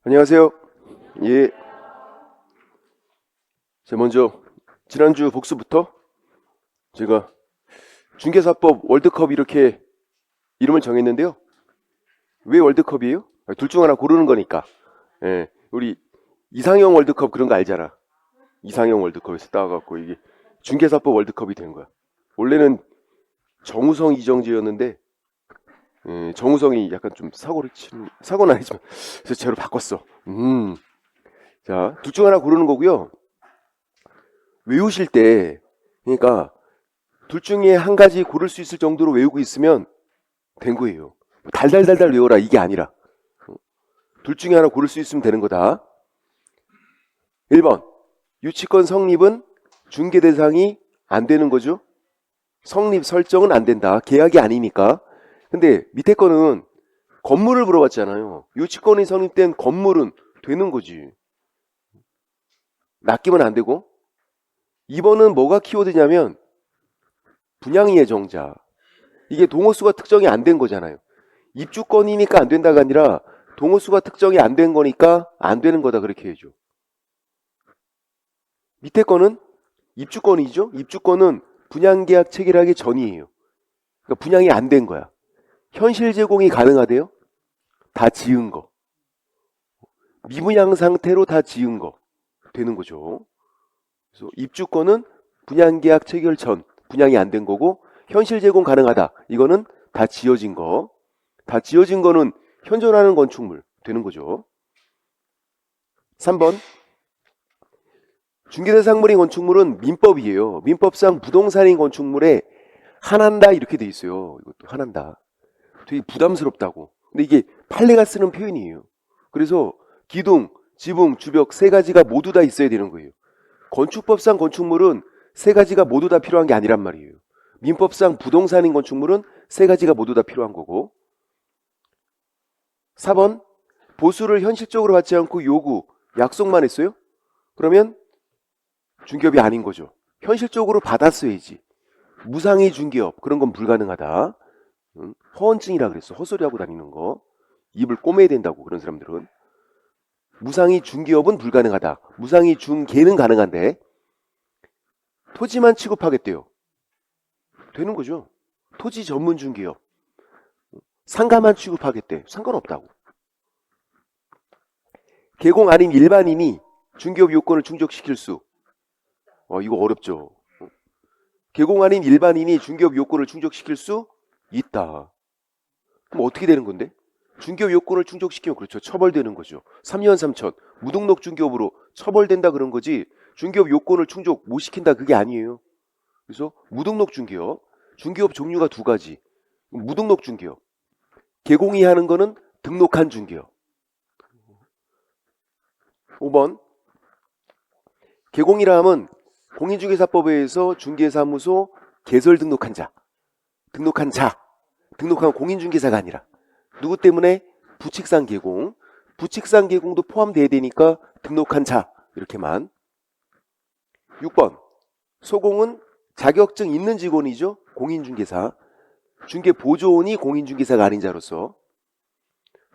안녕하세요. 예. 자, 먼저 지난주 복수부터 제가 중개사법 월드컵 이렇게 이름을 정했는데요. 왜 월드컵이에요? 둘 중 하나 고르는 거니까. 예. 우리 이상형 월드컵 그런 거 알잖아. 이상형 월드컵에서 따와갖고 이게 중개사법 월드컵이 된 거야. 원래는 정우성 이정재였는데 정우성이 약간 좀 사고를 치는 사고는 아니지만 그래서 제로 바꿨어. 자, 둘 중 하나 고르는 거고요. 외우실 때 그러니까 둘 중에 한 가지 고를 수 있을 정도로 외우고 있으면 된 거예요. 달달달달 외워라 이게 아니라 둘 중에 하나 고를 수 있으면 되는 거다. 1번 유치권 성립은 중개 대상이 안 되는 거죠. 성립 설정은 안 된다. 계약이 아니니까. 근데 밑에 거는 건물을 물어봤잖아요. 유치권이 성립된 건물은 되는 거지. 낚이면 안 되고. 2번은 뭐가 키워드냐면 분양 예정자. 이게 동호수가 특정이 안 된 거잖아요. 입주권이니까 안 된다가 아니라 동호수가 특정이 안 된 거니까 안 되는 거다 그렇게 해줘. 밑에 거는 입주권이죠. 입주권은 분양계약 체결하기 전이에요. 그러니까 분양이 안 된 거야. 현실 제공이 가능하대요. 다 지은 거. 미분양 상태로 다 지은 거. 되는 거죠. 그래서 입주권은 분양계약 체결 전 분양이 안 된 거고 현실 제공 가능하다. 이거는 다 지어진 거. 다 지어진 거는 현존하는 건축물 되는 거죠. 3번 중개대상물인 건축물은 민법이에요. 민법상 부동산인 건축물에 한한다 이렇게 돼 있어요. 이것도 한한다. 되게 부담스럽다고. 근데 이게 판례가 쓰는 표현이에요. 그래서 기둥, 지붕, 주벽 세 가지가 모두 다 있어야 되는 거예요. 건축법상 건축물은 세 가지가 모두 다 필요한 게 아니란 말이에요. 민법상 부동산인 건축물은 세 가지가 모두 다 필요한 거고. 4번 보수를 현실적으로 받지 않고 요구, 약속만 했어요? 그러면 중개업이 아닌 거죠. 현실적으로 받았어야지. 무상의 중개업 그런 건 불가능하다. 허언증이라 그랬어. 헛소리하고 다니는 거. 입을 꼬매야 된다고 그런 사람들은. 무상의 중개업은 불가능하다. 무상의 중개는 가능한데 토지만 취급하겠대요. 되는 거죠. 토지 전문 중개업. 상가만 취급하겠대. 상관없다고. 개공 아닌 일반인이 중개업 요건을 충족시킬 수. 이거 어렵죠. 개공 아닌 일반인이 중개업 요건을 충족시킬 수 있다. 그럼 어떻게 되는 건데? 중개업 요건을 충족시키면 그렇죠. 처벌되는 거죠. 3년 3천 무등록 중개업으로 처벌된다 그런 거지 중개업 요건을 충족 못 시킨다 그게 아니에요. 그래서 무등록 중개업, 중개업 종류가 두 가지. 무등록 중개업, 개공이 하는 거는 등록한 중개업. 5번 개공이라 함은 공인중개사법에 의해서 중개사무소 개설 등록한 자, 등록한 공인중개사가 아니라 누구 때문에 부칙상 개공, 부칙상 개공도 포함돼야 되니까 등록한 자 이렇게만. 6번 소공은 자격증 있는 직원이죠. 공인중개사. 중개보조원이 공인중개사가 아닌 자로서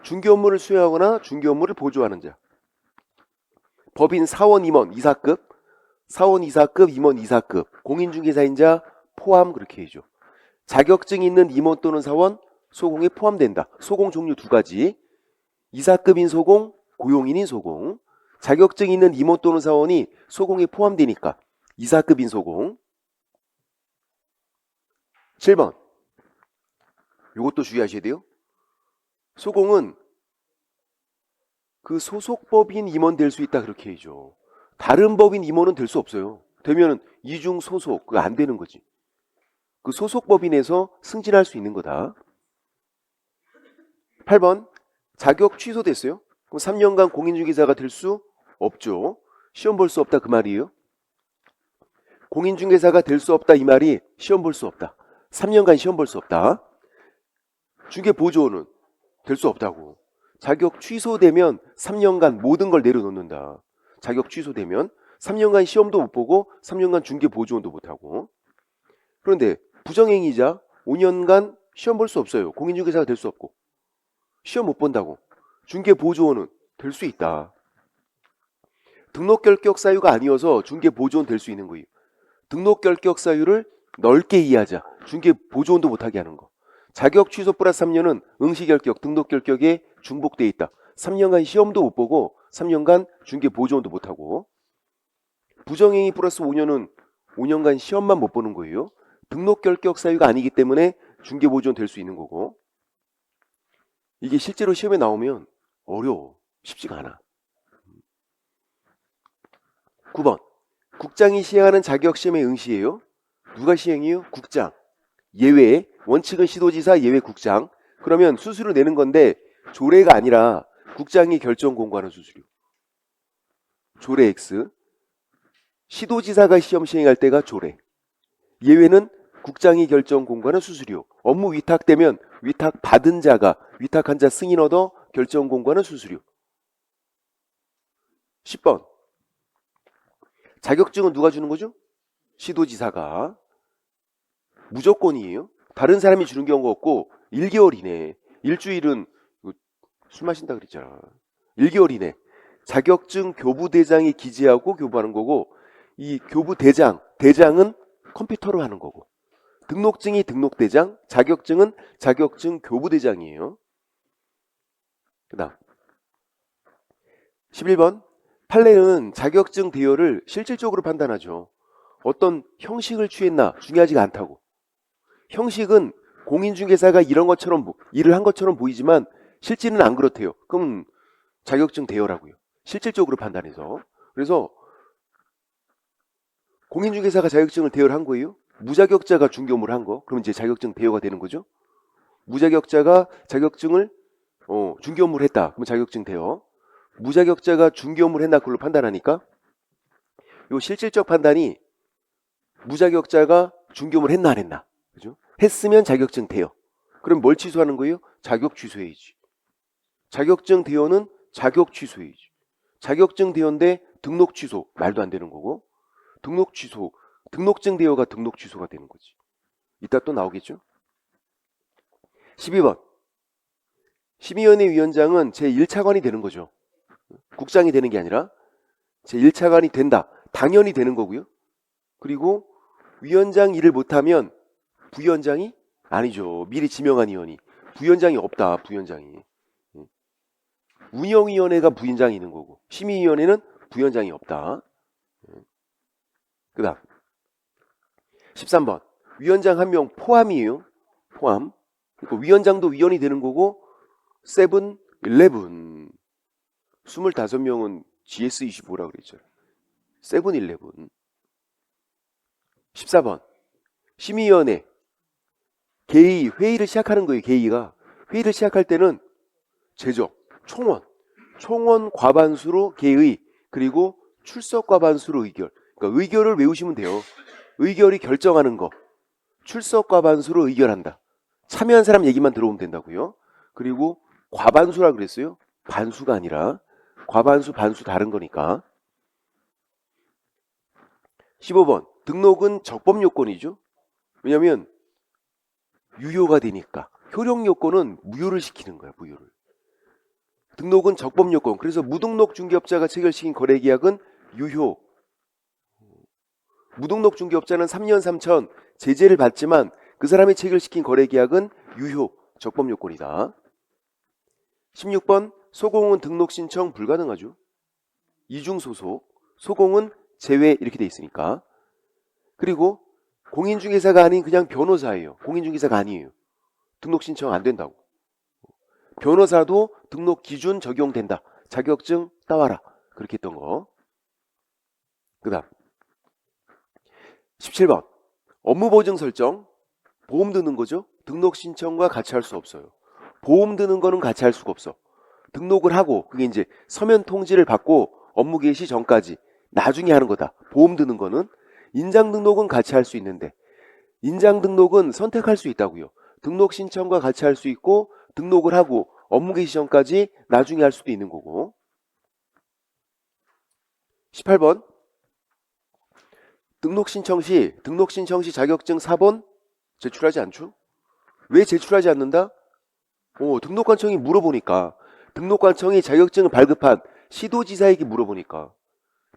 중개 업무를 수행하거나 중개 업무를 보조하는 자. 법인 사원 임원 이사급, 사원 이사급, 임원 이사급, 공인중개사인 자 포함 그렇게 해줘. 자격증 있는 임원 또는 사원 소공에 포함된다. 소공 종류 두 가지. 이사급인 소공, 고용인인 소공. 자격증 있는 임원 또는 사원이 소공에 포함되니까 이사급인 소공. 7번 이것도 주의하셔야 돼요. 소공은 그 소속법인 임원 될 수 있다 그렇게 해줘. 다른 법인 임원은 될 수 없어요. 되면은 이중 소속 그거 안 되는 거지. 그 소속법인에서 승진할 수 있는 거다. 8번 자격 취소됐어요. 그럼 3년간 공인중개사가 될 수 없죠. 시험 볼 수 없다 그 말이에요. 공인중개사가 될 수 없다 이 말이 시험 볼 수 없다. 3년간 시험 볼 수 없다. 중개보조원은 될 수 없다고. 자격 취소되면 3년간 모든 걸 내려놓는다. 자격 취소되면 3년간 시험도 못 보고 3년간 중개보조원도 못하고. 그런데 부정행위자 5년간 시험 볼 수 없어요. 공인중개사가 될 수 없고. 시험 못 본다고. 중개보조원은 될 수 있다. 등록 결격 사유가 아니어서 중개 보조원 될 수 있는 거예요. 등록 결격 사유를 넓게 이해하자. 중개 보조원도 못하게 하는 거. 자격 취소 플러스 3년은 응시 결격, 등록 결격에 중복돼 있다. 3년간 시험도 못 보고 3년간 중개 보조원도 못하고, 부정행위 플러스 5년은 5년간 시험만 못 보는 거예요. 등록 결격 사유가 아니기 때문에 중개 보조원 될 수 있는 거고, 이게 실제로 시험에 나오면 어려워. 쉽지가 않아. 9번. 국장이 시행하는 자격시험의 응시예요. 누가 시행해요? 국장. 예외. 원칙은 시도지사, 예외 국장. 그러면 수수료 내는 건데 조례가 아니라 국장이 결정 공고하는 수수료. 조례 X. 시도지사가 시험 시행할 때가 조례. 예외는 국장이 결정 공고하는 수수료. 업무 위탁되면 위탁 받은 자가 위탁한 자 승인 얻어 결정 공고하는 수수료. 10번. 자격증은 누가 주는 거죠? 시도지사가. 무조건이에요. 다른 사람이 주는 경우가 없고 1개월 이내. 일주일은 술 마신다 그랬잖아. 1개월 이내. 자격증 교부대장이 기재하고 교부하는 거고, 이 교부대장은 컴퓨터로 하는 거고, 등록증이 등록대장, 자격증은 자격증 교부대장이에요. 그 다음 11번. 판례는 자격증 대여를 실질적으로 판단하죠. 어떤 형식을 취했나 중요하지가 않다고. 형식은 공인중개사가 일을 한 것처럼 보이지만 실제는 안 그렇대요. 그럼 자격증 대여라고요. 실질적으로 판단해서. 그래서 공인중개사가 자격증을 대여를 한 거예요. 무자격자가 중개업무를 한 거. 그럼 이제 자격증 대여가 되는 거죠. 무자격자가 자격증을 중개업무를 했다. 그럼 자격증 대여. 무자격자가 중개업무를 했나 그걸로 판단하니까 요 실질적 판단이 무자격자가 중개업무를 했나 안 했나. 그죠? 했으면 자격증 대여. 그럼 뭘 취소하는 거예요? 자격 취소해야지. 자격증 대여는 자격 취소해야지. 자격증 대여인데 등록 취소 말도 안 되는 거고, 등록 취소, 등록증 대여가 등록 취소가 되는 거지. 이따 또 나오겠죠? 12번. 심의위원회 위원장은 제1차관이 되는 거죠. 국장이 되는 게 아니라 제1차관이 된다. 당연히 되는 거고요. 그리고 위원장 일을 못하면 부위원장이 아니죠. 미리 지명한 위원이. 부위원장이 없다. 부위원장이. 운영위원회가 부위원장이 있는 거고, 심의위원회는 부위원장이 없다. 그 다음 13번. 위원장 한 명 포함이에요. 포함. 그러니까 위원장도 위원이 되는 거고, 7, 11 25명은 GS25라고 그랬죠. 7, 11 14번. 심의위원회 개의 회의를 시작하는 거예요. 개의가 회의를 시작할 때는 제적, 총원 과반수로 개의, 그리고 출석 과반수로 의결. 그러니까 의결을 외우시면 돼요. 의결이 결정하는 거. 출석 과반수로 의결한다. 참여한 사람 얘기만 들어오면 된다고요. 그리고 과반수라 그랬어요. 반수가 아니라. 과반수, 반수 다른 거니까. 15번. 등록은 적법 요건이죠. 왜냐면 유효가 되니까. 효력 요건은 무효를 시키는 거야. 무효를. 등록은 적법 요건. 그래서 무등록 중개업자가 체결시킨 거래계약은 유효. 무등록 중개업자는 3년 3천 제재를 받지만 그 사람이 체결시킨 거래계약은 유효. 적법 요건이다. 16번. 소공은 등록 신청 불가능하죠. 이중소속. 소공은 제외 이렇게 돼 있으니까. 그리고 공인중개사가 아닌 그냥 변호사예요. 공인중개사가 아니에요. 등록 신청 안 된다고. 변호사도 등록 기준 적용된다. 자격증 따와라. 그렇게 했던 거. 그 다음 17번. 업무보증 설정. 보험 드는 거죠. 등록 신청과 같이 할 수 없어요. 보험 드는 거는 같이 할 수가 없어. 등록을 하고 그게 이제 서면 통지를 받고 업무 개시 전까지 나중에 하는 거다. 보험 드는 거는. 인장 등록은 같이 할 수 있는데 인장 등록은 선택할 수 있다고요. 등록 신청과 같이 할 수 있고 등록을 하고 업무 개시 전까지 나중에 할 수도 있는 거고. 18번. 등록 신청 시 자격증 4번 제출하지 않죠? 왜 제출하지 않는다? 등록관청이 물어보니까 등록관청이 자격증을 발급한 시도지사에게 물어보니까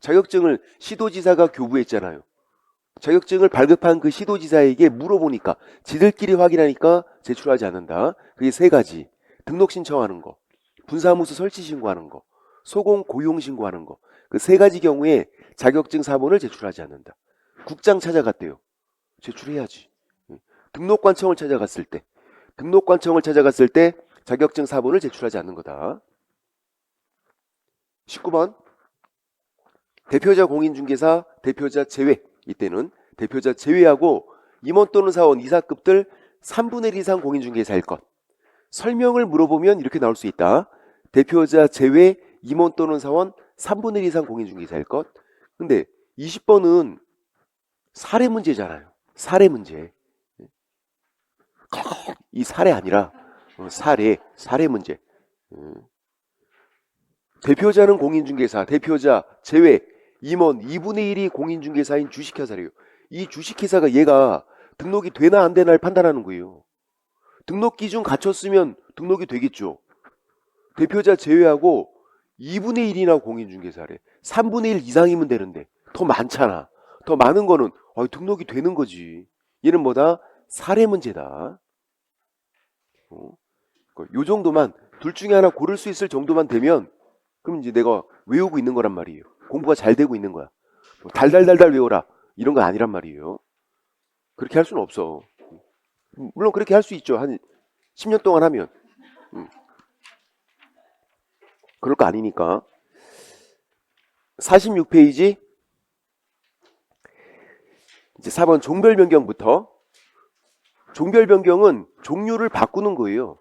자격증을 시도지사가 교부했잖아요. 자격증을 발급한 그 시도지사에게 물어보니까 지들끼리 확인하니까 제출하지 않는다. 그게 세 가지. 등록 신청하는 거, 분사무소 설치 신고하는 거, 소공 고용 신고하는 거. 그 세 가지 경우에 자격증 사본을 제출하지 않는다. 국장 찾아갔대요. 제출해야지. 등록관청을 찾아갔을 때 자격증 사본을 제출하지 않는 거다. 19번 대표자 공인중개사 대표자 제외. 이때는 대표자 제외하고 임원 또는 사원 이사급들 3분의 1 이상 공인중개사일 것. 설명을 물어보면 이렇게 나올 수 있다. 대표자 제외 임원 또는 사원 3분의 1 이상 공인중개사일 것. 근데 20번은 사례 문제잖아요. 사례 문제. 이 사례 아니라 사례 문제. 대표자는 공인중개사, 대표자 제외 임원 2분의 1이 공인중개사인 주식회사래요. 이 주식회사가 얘가 등록이 되나 안 되나를 판단하는 거예요. 등록 기준 갖췄으면 등록이 되겠죠. 대표자 제외하고 2분의 1이나 공인중개사래. 3분의 1 이상이면 되는데 더 많잖아. 더 많은 거는 등록이 되는 거지. 얘는 뭐다? 사례 문제다. 요 정도만 둘 중에 하나 고를 수 있을 정도만 되면 그럼 이제 내가 외우고 있는 거란 말이에요. 공부가 잘 되고 있는 거야. 달달달달 외워라 이런 거 아니란 말이에요. 그렇게 할 수는 없어. 물론 그렇게 할 수 있죠. 한 10년 동안 하면. 그럴 거 아니니까. 46페이지 이제 4번 종별 변경부터. 종별 변경은 종류를 바꾸는 거예요.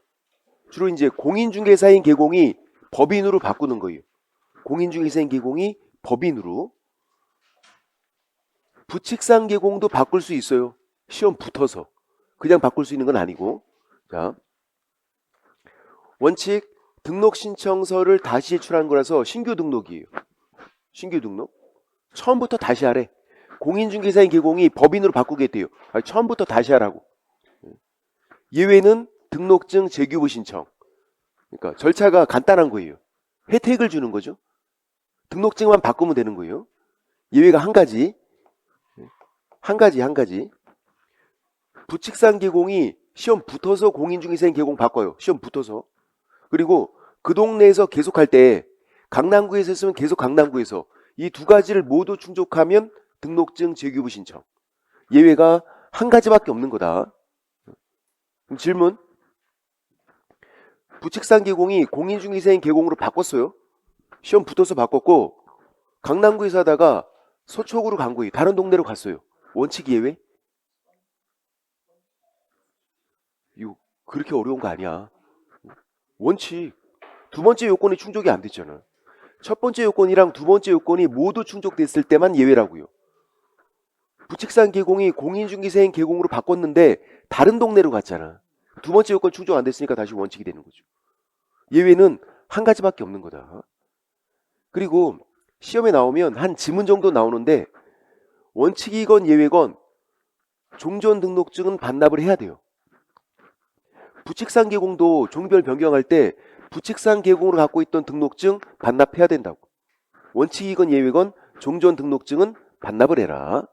주로 이제 공인중개사인 계공이 법인으로 바꾸는 거예요. 공인중개사인 계공이 법인으로. 부칙상 계공도 바꿀 수 있어요. 시험 붙어서. 그냥 바꿀 수 있는 건 아니고. 자, 원칙 등록 신청서를 다시 제출한 거라서 신규 등록이에요. 신규 등록. 처음부터 다시 하래. 공인중개사인 계공이 법인으로 바꾸겠대요. 처음부터 다시 하라고. 예외는 등록증 재규부 신청. 그러니까 절차가 간단한 거예요. 혜택을 주는 거죠. 등록증만 바꾸면 되는 거예요. 예외가 한 가지. 한 가지. 부칙상 계공이 시험 붙어서 공인중개사인 계공 바꿔요. 시험 붙어서. 그리고 그 동네에서 계속할 때 강남구에서 했으면 계속 강남구에서 이 두 가지를 모두 충족하면 등록증 재규부 신청. 예외가 한 가지밖에 없는 거다. 그럼 질문. 부칙상 계공이 공인중개사인 계공으로 바꿨어요. 시험 붙어서 바꿨고 강남구에서 하다가 서초구로 간 거예요. 다른 동네로 갔어요. 원칙 예외? 이거 그렇게 어려운 거 아니야. 원칙. 두 번째 요건이 충족이 안 됐잖아. 첫 번째 요건이랑 두 번째 요건이 모두 충족됐을 때만 예외라고요. 부칙상 계공이 공인중개사인 계공으로 바꿨는데 다른 동네로 갔잖아. 두 번째 요건 충족 안 됐으니까 다시 원칙이 되는 거죠. 예외는 한 가지밖에 없는 거다. 그리고 시험에 나오면 한 지문 정도 나오는데 원칙이건 예외건 종전 등록증은 반납을 해야 돼요. 부칙상 계공도 종별 변경할 때 부칙상 계공으로 갖고 있던 등록증 반납해야 된다고. 원칙이건 예외건 종전 등록증은 반납을 해라.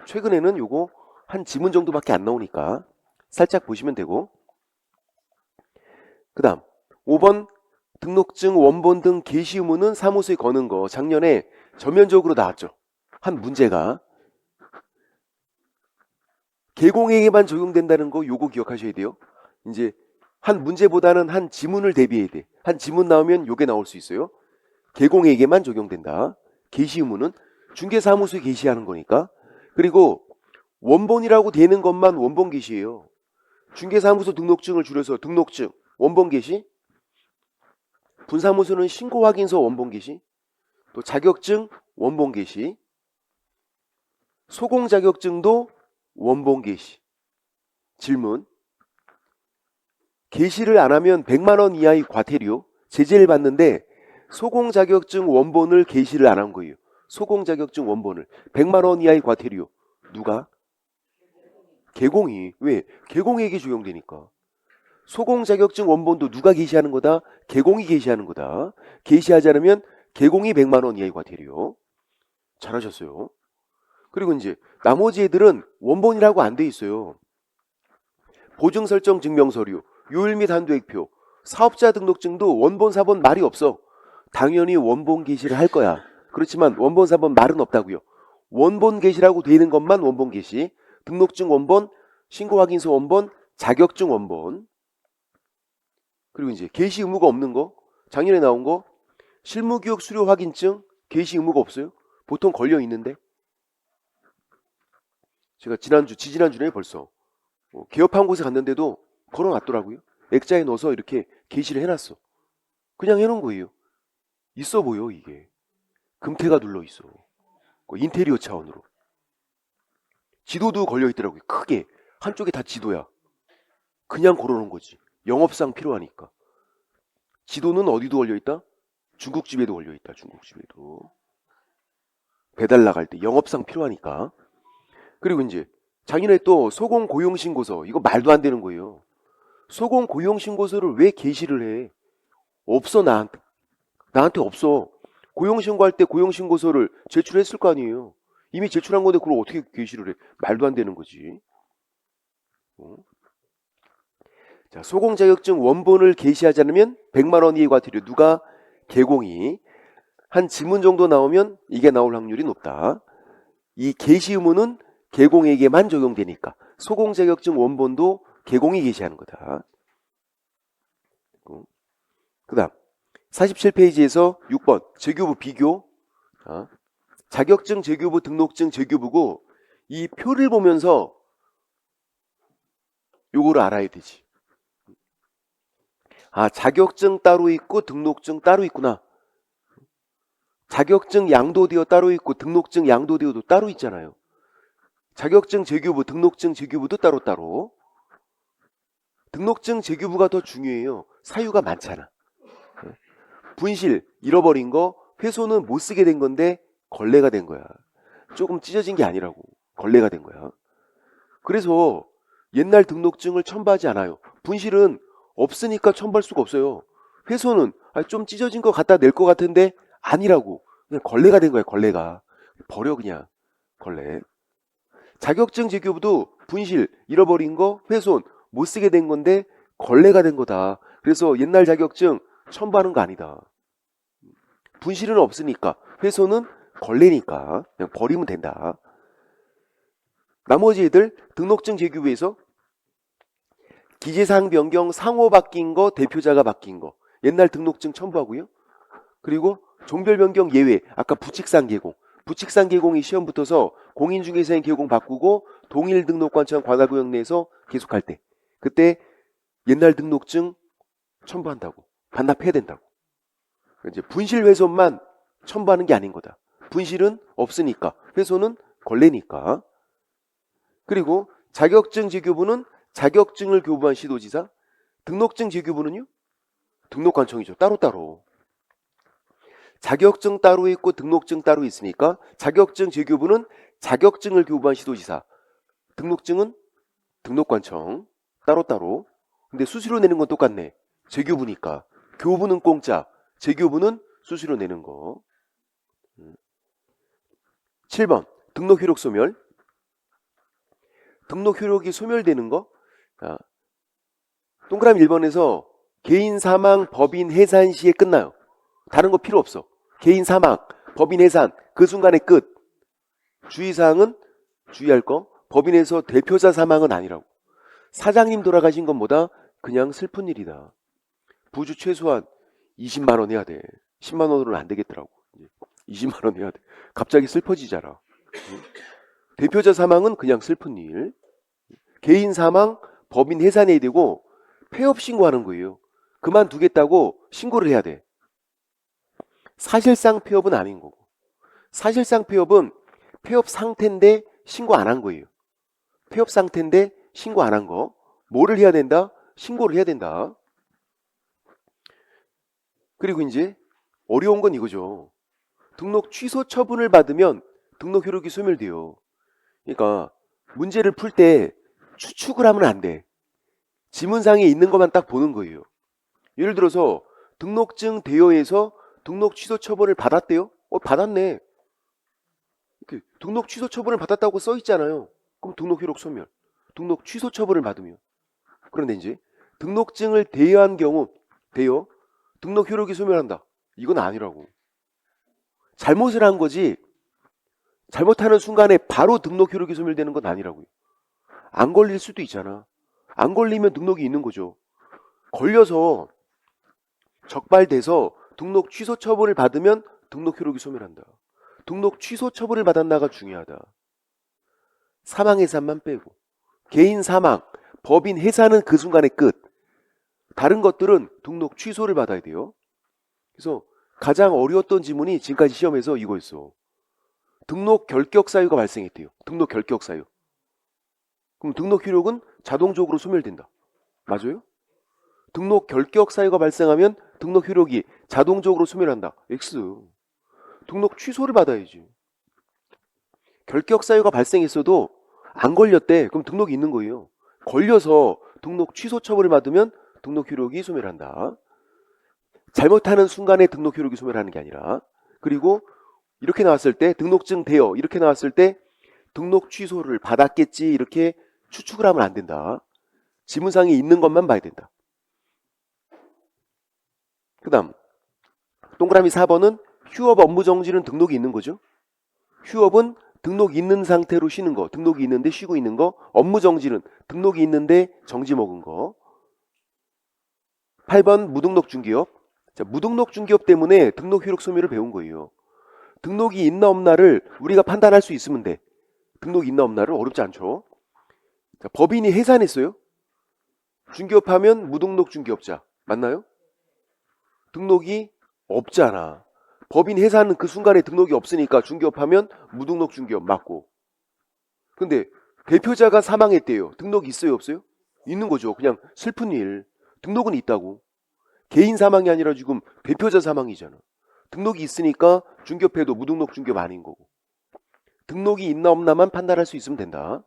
최근에는 요거 한 지문 정도밖에 안 나오니까 살짝 보시면 되고. 그 다음 5번 등록증 원본 등 게시 의무는 사무소에 거는 거. 작년에 전면적으로 나왔죠. 한 문제가 계공에게만 적용된다는 거 요거 기억하셔야 돼요. 이제 한 문제보다는 한 지문을 대비해야 돼. 한 지문 나오면 요게 나올 수 있어요. 계공에게만 적용된다. 게시 의무는 중개사무소에 게시하는 거니까. 그리고 원본이라고 되는 것만 원본 게시예요. 중개사무소 등록증을 줄여서 등록증, 원본 게시. 분사무소는 신고 확인서 원본 게시. 또 자격증 원본 게시. 소공 자격증도 원본 게시. 질문. 게시를 안 하면 100만 원 이하의 과태료, 제재를 받는데 소공 자격증 원본을 게시를 안 한 거예요. 소공 자격증 원본을 100만 원 이하의 과태료. 누가? 계공이. 왜? 계공에게 적용되니까. 소공 자격증 원본도 누가 게시하는 거다? 개공이 게시하는 거다. 게시하지 않으면 개공이 100만 원 이하의 과태료. 잘하셨어요. 그리고 이제 나머지 애들은 원본이라고 안 돼 있어요. 보증 설정 증명서류, 요일 및 한도액표, 사업자 등록증도 원본 사본 말이 없어. 당연히 원본 게시를 할 거야. 그렇지만 원본 사본 말은 없다고요. 원본 게시라고 돼 있는 것만 원본 게시. 등록증 원본, 신고 확인서 원본, 자격증 원본. 그리고 이제 게시 의무가 없는 거, 작년에 나온 거, 실무교육 수료 확인증 게시 의무가 없어요. 보통 걸려 있는데. 제가 지지난주에 벌써 개업한 곳에 갔는데도 걸어놨더라고요. 액자에 넣어서 이렇게 게시를 해놨어. 그냥 해놓은 거예요. 있어 보여 이게. 금태가 눌러있어. 인테리어 차원으로. 지도도 걸려있더라고요. 크게. 한쪽에 다 지도야. 그냥 걸어놓은 거지. 영업상 필요하니까. 지도는 어디도 걸려있다? 중국집에도 걸려있다. 중국집에도. 배달 나갈 때 영업상 필요하니까. 그리고 이제 작년에 또 소공 고용신고서. 이거 말도 안 되는 거예요. 소공 고용신고서를 왜 게시를 해? 없어 나한테. 나한테 없어. 고용신고할 때 고용신고서를 제출했을 거 아니에요. 이미 제출한 건데 그걸 어떻게 게시를 해? 말도 안 되는 거지. 자, 소공 자격증 원본을 게시하지 않으면 100만 원 이하의 과태료. 누가? 개공이. 한 지문 정도 나오면 이게 나올 확률이 높다. 이 게시 의무는 개공에게만 적용되니까 소공 자격증 원본도 개공이 게시하는 거다. 그 다음 47페이지에서 6번 재교부 비교. 자격증 재교부 등록증 재교부고 이 표를 보면서 요거를 알아야 되지. 아, 자격증 따로 있고 등록증 따로 있구나. 자격증 양도되어 따로 있고 등록증 양도되어도 따로 있잖아요. 자격증 재교부, 등록증 재교부도 따로따로. 등록증 재교부가 더 중요해요. 사유가 많잖아. 분실, 잃어버린 거, 회소는 못 쓰게 된 건데 걸레가 된 거야. 조금 찢어진 게 아니라고. 걸레가 된 거야. 그래서 옛날 등록증을 첨부하지 않아요. 분실은 없으니까 첨부할 수가 없어요. 회소는 좀 찢어진 거 갖다 낼 것 같은데 아니라고. 그냥 걸레가 된 거야. 걸레가. 버려 그냥. 걸레. 자격증 재교부도 분실, 잃어버린 거, 훼손 못 쓰게 된 건데 걸레가 된 거다. 그래서 옛날 자격증 첨부하는 거 아니다. 분실은 없으니까, 훼손은 걸레니까 그냥 버리면 된다. 나머지 애들 등록증 재교부에서 기재사항 변경 상호 바뀐 거, 대표자가 바뀐 거 옛날 등록증 첨부하고요. 그리고 종별 변경 예외, 아까 부칙상 개공. 부칙상 개공이 시험 붙어서 공인중개사인 개공 바꾸고 동일 등록관청 관할구역 내에서 계속할 때 그때 옛날 등록증 첨부한다고. 반납해야 된다고. 이제 분실 훼손만 첨부하는 게 아닌 거다. 분실은 없으니까, 훼손은 걸레니까. 그리고 자격증 재교부는 자격증을 교부한 시도지사, 등록증 재교부는요? 등록관청이죠. 따로따로. 자격증 따로 있고 등록증 따로 있으니까 자격증 재교부는 자격증을 교부한 시도지사, 등록증은 등록관청 따로따로. 근데 수수료 내는 건 똑같네. 재교부니까. 교부는 공짜, 재교부는 수수료 내는 거. 7번 등록 효력 소멸. 등록 효력이 소멸되는 거. 자, 동그라미 1번에서 개인 사망, 법인 해산 시에 끝나요. 다른 거 필요 없어. 개인 사망, 법인 해산, 그 순간의 끝. 주의사항은 주의할 거. 법인에서 대표자 사망은 아니라고. 사장님 돌아가신 건 뭐다? 그냥 슬픈 일이다. 부주 최소한 20만 원 해야 돼. 10만 원으로는 안 되겠더라고. 20만 원 해야 돼. 갑자기 슬퍼지잖아. 대표자 사망은 그냥 슬픈 일. 개인 사망, 법인 해산해야 되고 폐업 신고하는 거예요. 그만두겠다고 신고를 해야 돼. 사실상 폐업은 아닌 거고. 사실상 폐업은 폐업 상태인데 신고 안 한 거예요. 폐업 상태인데 신고 안 한 거. 뭐를 해야 된다? 신고를 해야 된다. 그리고 이제 어려운 건 이거죠. 등록 취소 처분을 받으면 등록 효력이 소멸돼요. 그러니까 문제를 풀 때 추측을 하면 안 돼. 지문상에 있는 것만 딱 보는 거예요. 예를 들어서 등록증 대여에서 등록 취소 처분을 받았대요? 받았네. 이렇게 등록 취소 처분을 받았다고 써 있잖아요. 그럼 등록 효력 소멸. 등록 취소 처분을 받으면. 그런데 이제 등록증을 대여한 경우 대여 등록 효력이 소멸한다. 이건 아니라고. 잘못을 한 거지 잘못하는 순간에 바로 등록 효력이 소멸되는 건 아니라고요. 안 걸릴 수도 있잖아. 안 걸리면 등록이 있는 거죠. 걸려서 적발돼서 등록 취소 처분을 받으면 등록 효력이 소멸한다. 등록 취소 처분을 받았나가 중요하다. 사망 해산만 빼고. 개인 사망, 법인 해산은 그 순간의 끝. 다른 것들은 등록 취소를 받아야 돼요. 그래서 가장 어려웠던 지문이 지금까지 시험에서 이거였어. 등록 결격 사유가 발생했대요. 등록 결격 사유. 그럼 등록 효력은 자동적으로 소멸된다. 맞아요? 등록 결격 사유가 발생하면 등록 효력이 자동적으로 소멸한다. X. 등록 취소를 받아야지. 결격 사유가 발생했어도 안 걸렸대. 그럼 등록이 있는 거예요. 걸려서 등록 취소 처분을 받으면 등록 효력이 소멸한다. 잘못하는 순간에 등록 효력이 소멸하는 게 아니라. 그리고 이렇게 나왔을 때 등록증 대여 이렇게 나왔을 때 등록 취소를 받았겠지 이렇게 추측을 하면 안 된다. 지문상에 있는 것만 봐야 된다. 그 다음 동그라미 4번은 휴업 업무 정지는 등록이 있는 거죠. 휴업은 등록 있는 상태로 쉬는 거, 등록이 있는데 쉬고 있는 거. 업무 정지는 등록이 있는데 정지 먹은 거. 8번 무등록 중개업. 자, 무등록 중개업 때문에 등록 효력 소멸을 배운 거예요. 등록이 있나 없나를 우리가 판단할 수 있으면 돼. 등록이 있나 없나를 어렵지 않죠. 자, 법인이 해산했어요. 중개업하면 무등록 중개업자. 맞나요? 등록이 없잖아. 법인 해산은 그 순간에 등록이 없으니까 중개업하면 무등록 중개업 맞고. 근데 대표자가 사망했대요. 등록이 있어요 없어요? 있는 거죠. 그냥 슬픈 일. 등록은 있다고. 개인 사망이 아니라 지금 대표자 사망이잖아. 등록이 있으니까 중개업해도 무등록 중개업 아닌 거고. 등록이 있나 없나만 판단할 수 있으면 된다.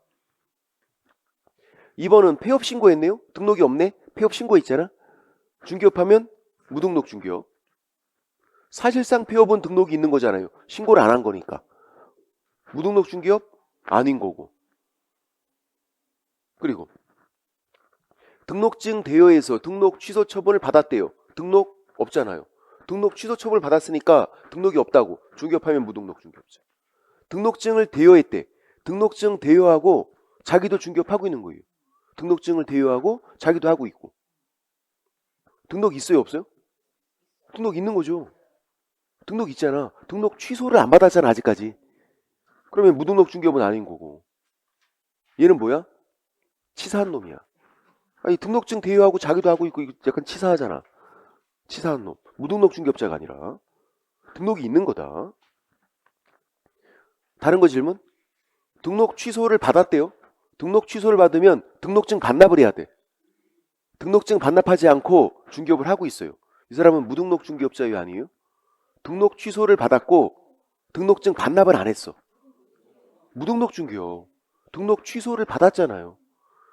2번은 폐업 신고했네요. 등록이 없네. 폐업 신고했잖아. 중개업하면 무등록 중개업. 사실상 폐업은 등록이 있는 거잖아요. 신고를 안 한 거니까. 무등록 중개업 아닌 거고. 그리고 등록증 대여에서 등록 취소 처분을 받았대요. 등록 없잖아요. 등록 취소 처분을 받았으니까 등록이 없다고. 중개업하면 무등록 중개업자. 등록증을 대여했대. 등록증 대여하고 자기도 중개업하고 있는 거예요. 등록증을 대여하고 자기도 하고 있고. 등록 있어요 없어요? 등록 있는 거죠. 등록 있잖아. 등록 취소를 안 받았잖아 아직까지. 그러면 무등록 중개업은 아닌 거고. 얘는 뭐야? 치사한 놈이야. 아니 등록증 대여하고 자기도 하고 있고 약간 치사하잖아. 치사한 놈. 무등록 중개업자가 아니라 등록이 있는 거다. 다른 거 질문? 등록 취소를 받았대요. 등록 취소를 받으면 등록증 반납을 해야 돼. 등록증 반납하지 않고 중개업을 하고 있어요. 이 사람은 무등록 중개업자예요 아니에요? 등록 취소를 받았고 등록증 반납을 안 했어. 무등록 중개업. 등록 취소를 받았잖아요.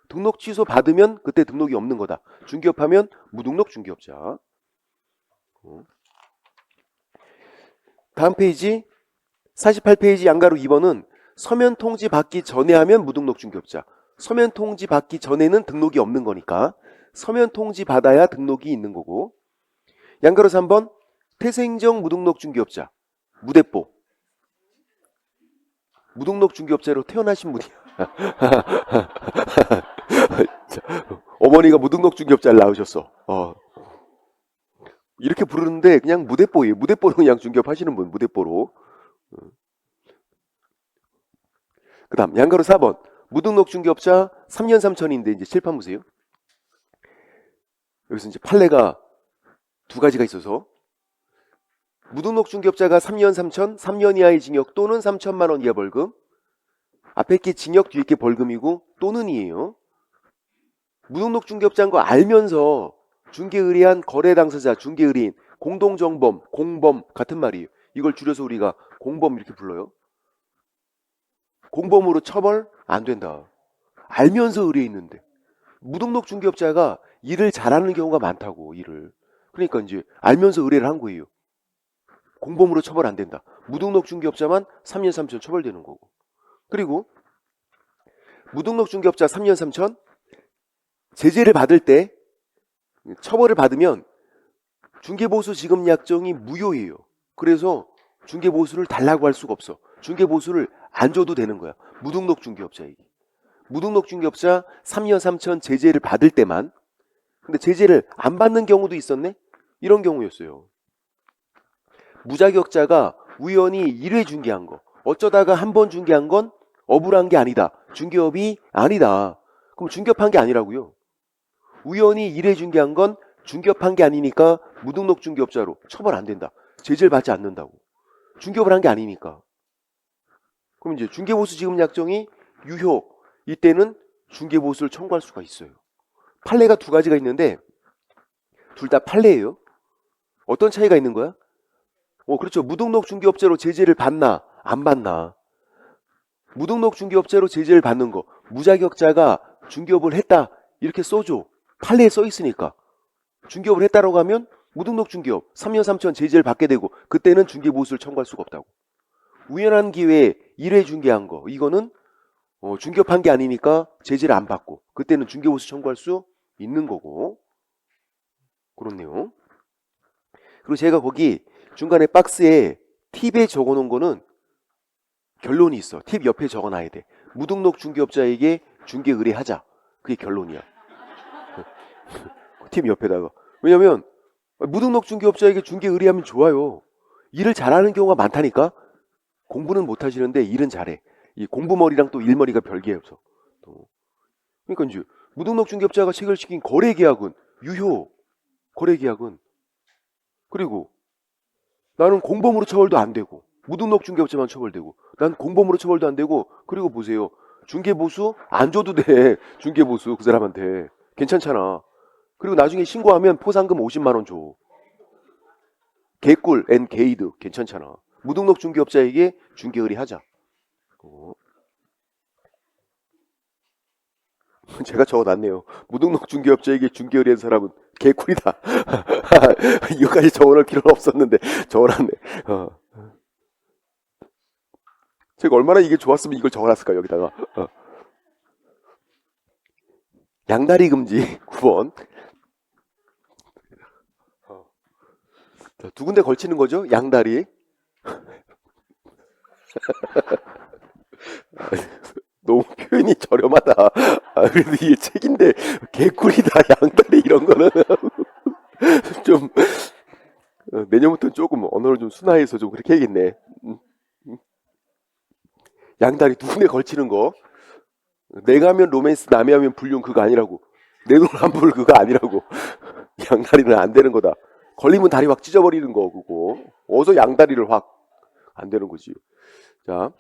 등록 취소 받으면 그때 등록이 없는 거다. 중개업하면 무등록 중개업자. 다음 페이지 48페이지 양가로 2번은 서면 통지 받기 전에 하면 무등록 중개업자. 서면 통지 받기 전에는 등록이 없는 거니까 서면 통지 받아야 등록이 있는 거고. 양가로 3번 태생적 무등록 중개업자. 무대뽀. 무등록 중개업자로 태어나신 분이야. 어머니가 무등록 중개업자를 낳으셨어. 이렇게 부르는데 그냥 무대뽀예요. 무대뽀로 그냥 중개업하시는 분. 무대뽀로. 그 다음 양가로 4번 무등록 중개업자 3년 3천인데 이제 칠판 보세요. 여기서 이제 판례가 두 가지가 있어서 무등록 중개업자가 3년 3천, 3년 이하의 징역 또는 3천만 원 이하 벌금. 앞에 게 징역 뒤에 게 벌금이고 또는이에요. 무등록 중개업자인 거 알면서 중개의뢰한 거래 당사자, 중개의뢰인, 공동정범, 공범 같은 말이에요. 이걸 줄여서 우리가 공범 이렇게 불러요. 공범으로 처벌 안 된다. 알면서 의뢰했는데 무등록 중개업자가 일을 잘하는 경우가 많다고, 일을. 그러니까 이제 알면서 의뢰를 한 거예요. 공범으로 처벌 안 된다. 무등록 중개업자만 3년 3천 처벌되는 거고. 그리고 무등록 중개업자 3년 3천 제재를 받을 때 처벌을 받으면 중개보수 지급 약정이 무효예요. 그래서 중개보수를 달라고 할 수가 없어. 중개보수를 안 줘도 되는 거야. 무등록 중개업자에게. 무등록 중개업자 3년 3천 제재를 받을 때만. 근데 제재를 안 받는 경우도 있었네? 이런 경우였어요. 무자격자가 우연히 1회 중개한 거. 어쩌다가 한 번 중개한 건 업을 게 아니다. 중개업이 아니다. 그럼 중개업한 게 아니라고요. 우연히 1회 중개한 건 중개업한 게 아니니까 무등록 중개업자로 처벌 안 된다. 제재를 받지 않는다고. 중개업을 한 게 아니니까. 그럼 이제 중개보수 지급 약정이 유효. 이때는 중개보수를 청구할 수가 있어요. 판례가 두 가지가 있는데 둘 다 판례예요. 어떤 차이가 있는 거야? 그렇죠. 무등록 중개업자로 제재를 받나 안 받나. 무등록 중개업자로 제재를 받는 거. 무자격자가 중개업을 했다. 이렇게 써줘. 판례에 써 있으니까. 중개업을 했다라고 하면 무등록 중개업 3년 3천 제재를 받게 되고 그때는 중개보수를 청구할 수가 없다고. 우연한 기회에 1회 중개한 거. 이거는 중개업한 게 아니니까 제재를 안 받고 그때는 중개보수 청구할 수 있는 거고. 그런 내용. 그리고 제가 거기 중간에 박스에 팁에 적어놓은 거는 결론이 있어. 팁 옆에 적어놔야 돼. 무등록 중개업자에게 중개 의뢰하자. 그게 결론이야. 팁 옆에다가. 왜냐면 무등록 중개업자에게 중개 의뢰하면 좋아요. 일을 잘하는 경우가 많다니까. 공부는 못하시는데 일은 잘해. 이 공부머리랑 또 일머리가 별개여서. 그러니까 이제 무등록 중개업자가 체결시킨 거래계약은 유효. 거래계약은. 그리고 나는 공범으로 처벌도 안 되고 무등록 중개업자만 처벌되고 난 공범으로 처벌도 안 되고. 그리고 보세요. 중개보수 안 줘도 돼. 중개보수 그 사람한테. 괜찮잖아. 그리고 나중에 신고하면 포상금 50만 원 줘. 개꿀 앤 게이드 괜찮잖아. 무등록 중개업자에게 중개 의뢰하자. 제가 적어놨네요. 무등록 중개업자에게 중개 의뢰한 사람은 개꿀이다. 이거까지 적어놓을 필요는 없었는데 적어놨네. 제가 얼마나 이게 좋았으면 이걸 적어놨을까 여기다가. 양다리 금지 9번. 두 군데 걸치는 거죠. 양다리. 너무 표현이 저렴하다. 그래도 이게 책인데 개꿀이다 양다리 이런 거는 좀 내년부터는 조금 언어를 좀 순화해서 좀 그렇게 해야겠네. 양다리 두 군데 걸치는 거. 내가 하면 로맨스 남이 하면 불륜 그거 아니라고. 내 돈 안 불 그거 아니라고. 양다리는 안 되는 거다. 걸리면 다리 확 찢어버리는 거 그거. 어서 양다리를 확 안 되는 거지. 자,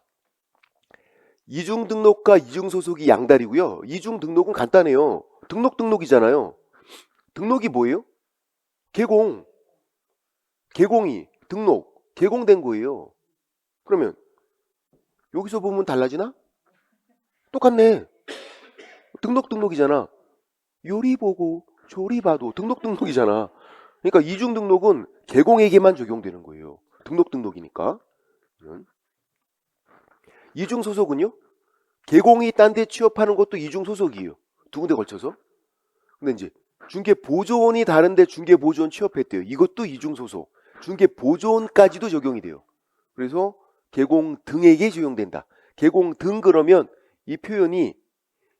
이중 등록과 이중 소속이 양다리고요. 이중 등록은 간단해요. 등록이잖아요. 등록이 뭐예요? 개공. 개공이 등록. 개공된 거예요. 그러면 여기서 보면 달라지나? 똑같네. 등록이잖아. 요리 보고 조리 봐도 등록이잖아. 그러니까 이중 등록은 개공에게만 적용되는 거예요. 등록이니까. 이중 소속은요? 개공이 딴 데 취업하는 것도 이중 소속이에요. 두 군데 걸쳐서. 근데 이제 중개 보조원이 다른데 중개 보조원 취업했대요. 이것도 이중 소속. 중개 보조원까지도 적용이 돼요. 그래서 개공 등에게 적용된다. 개공 등 그러면 이 표현이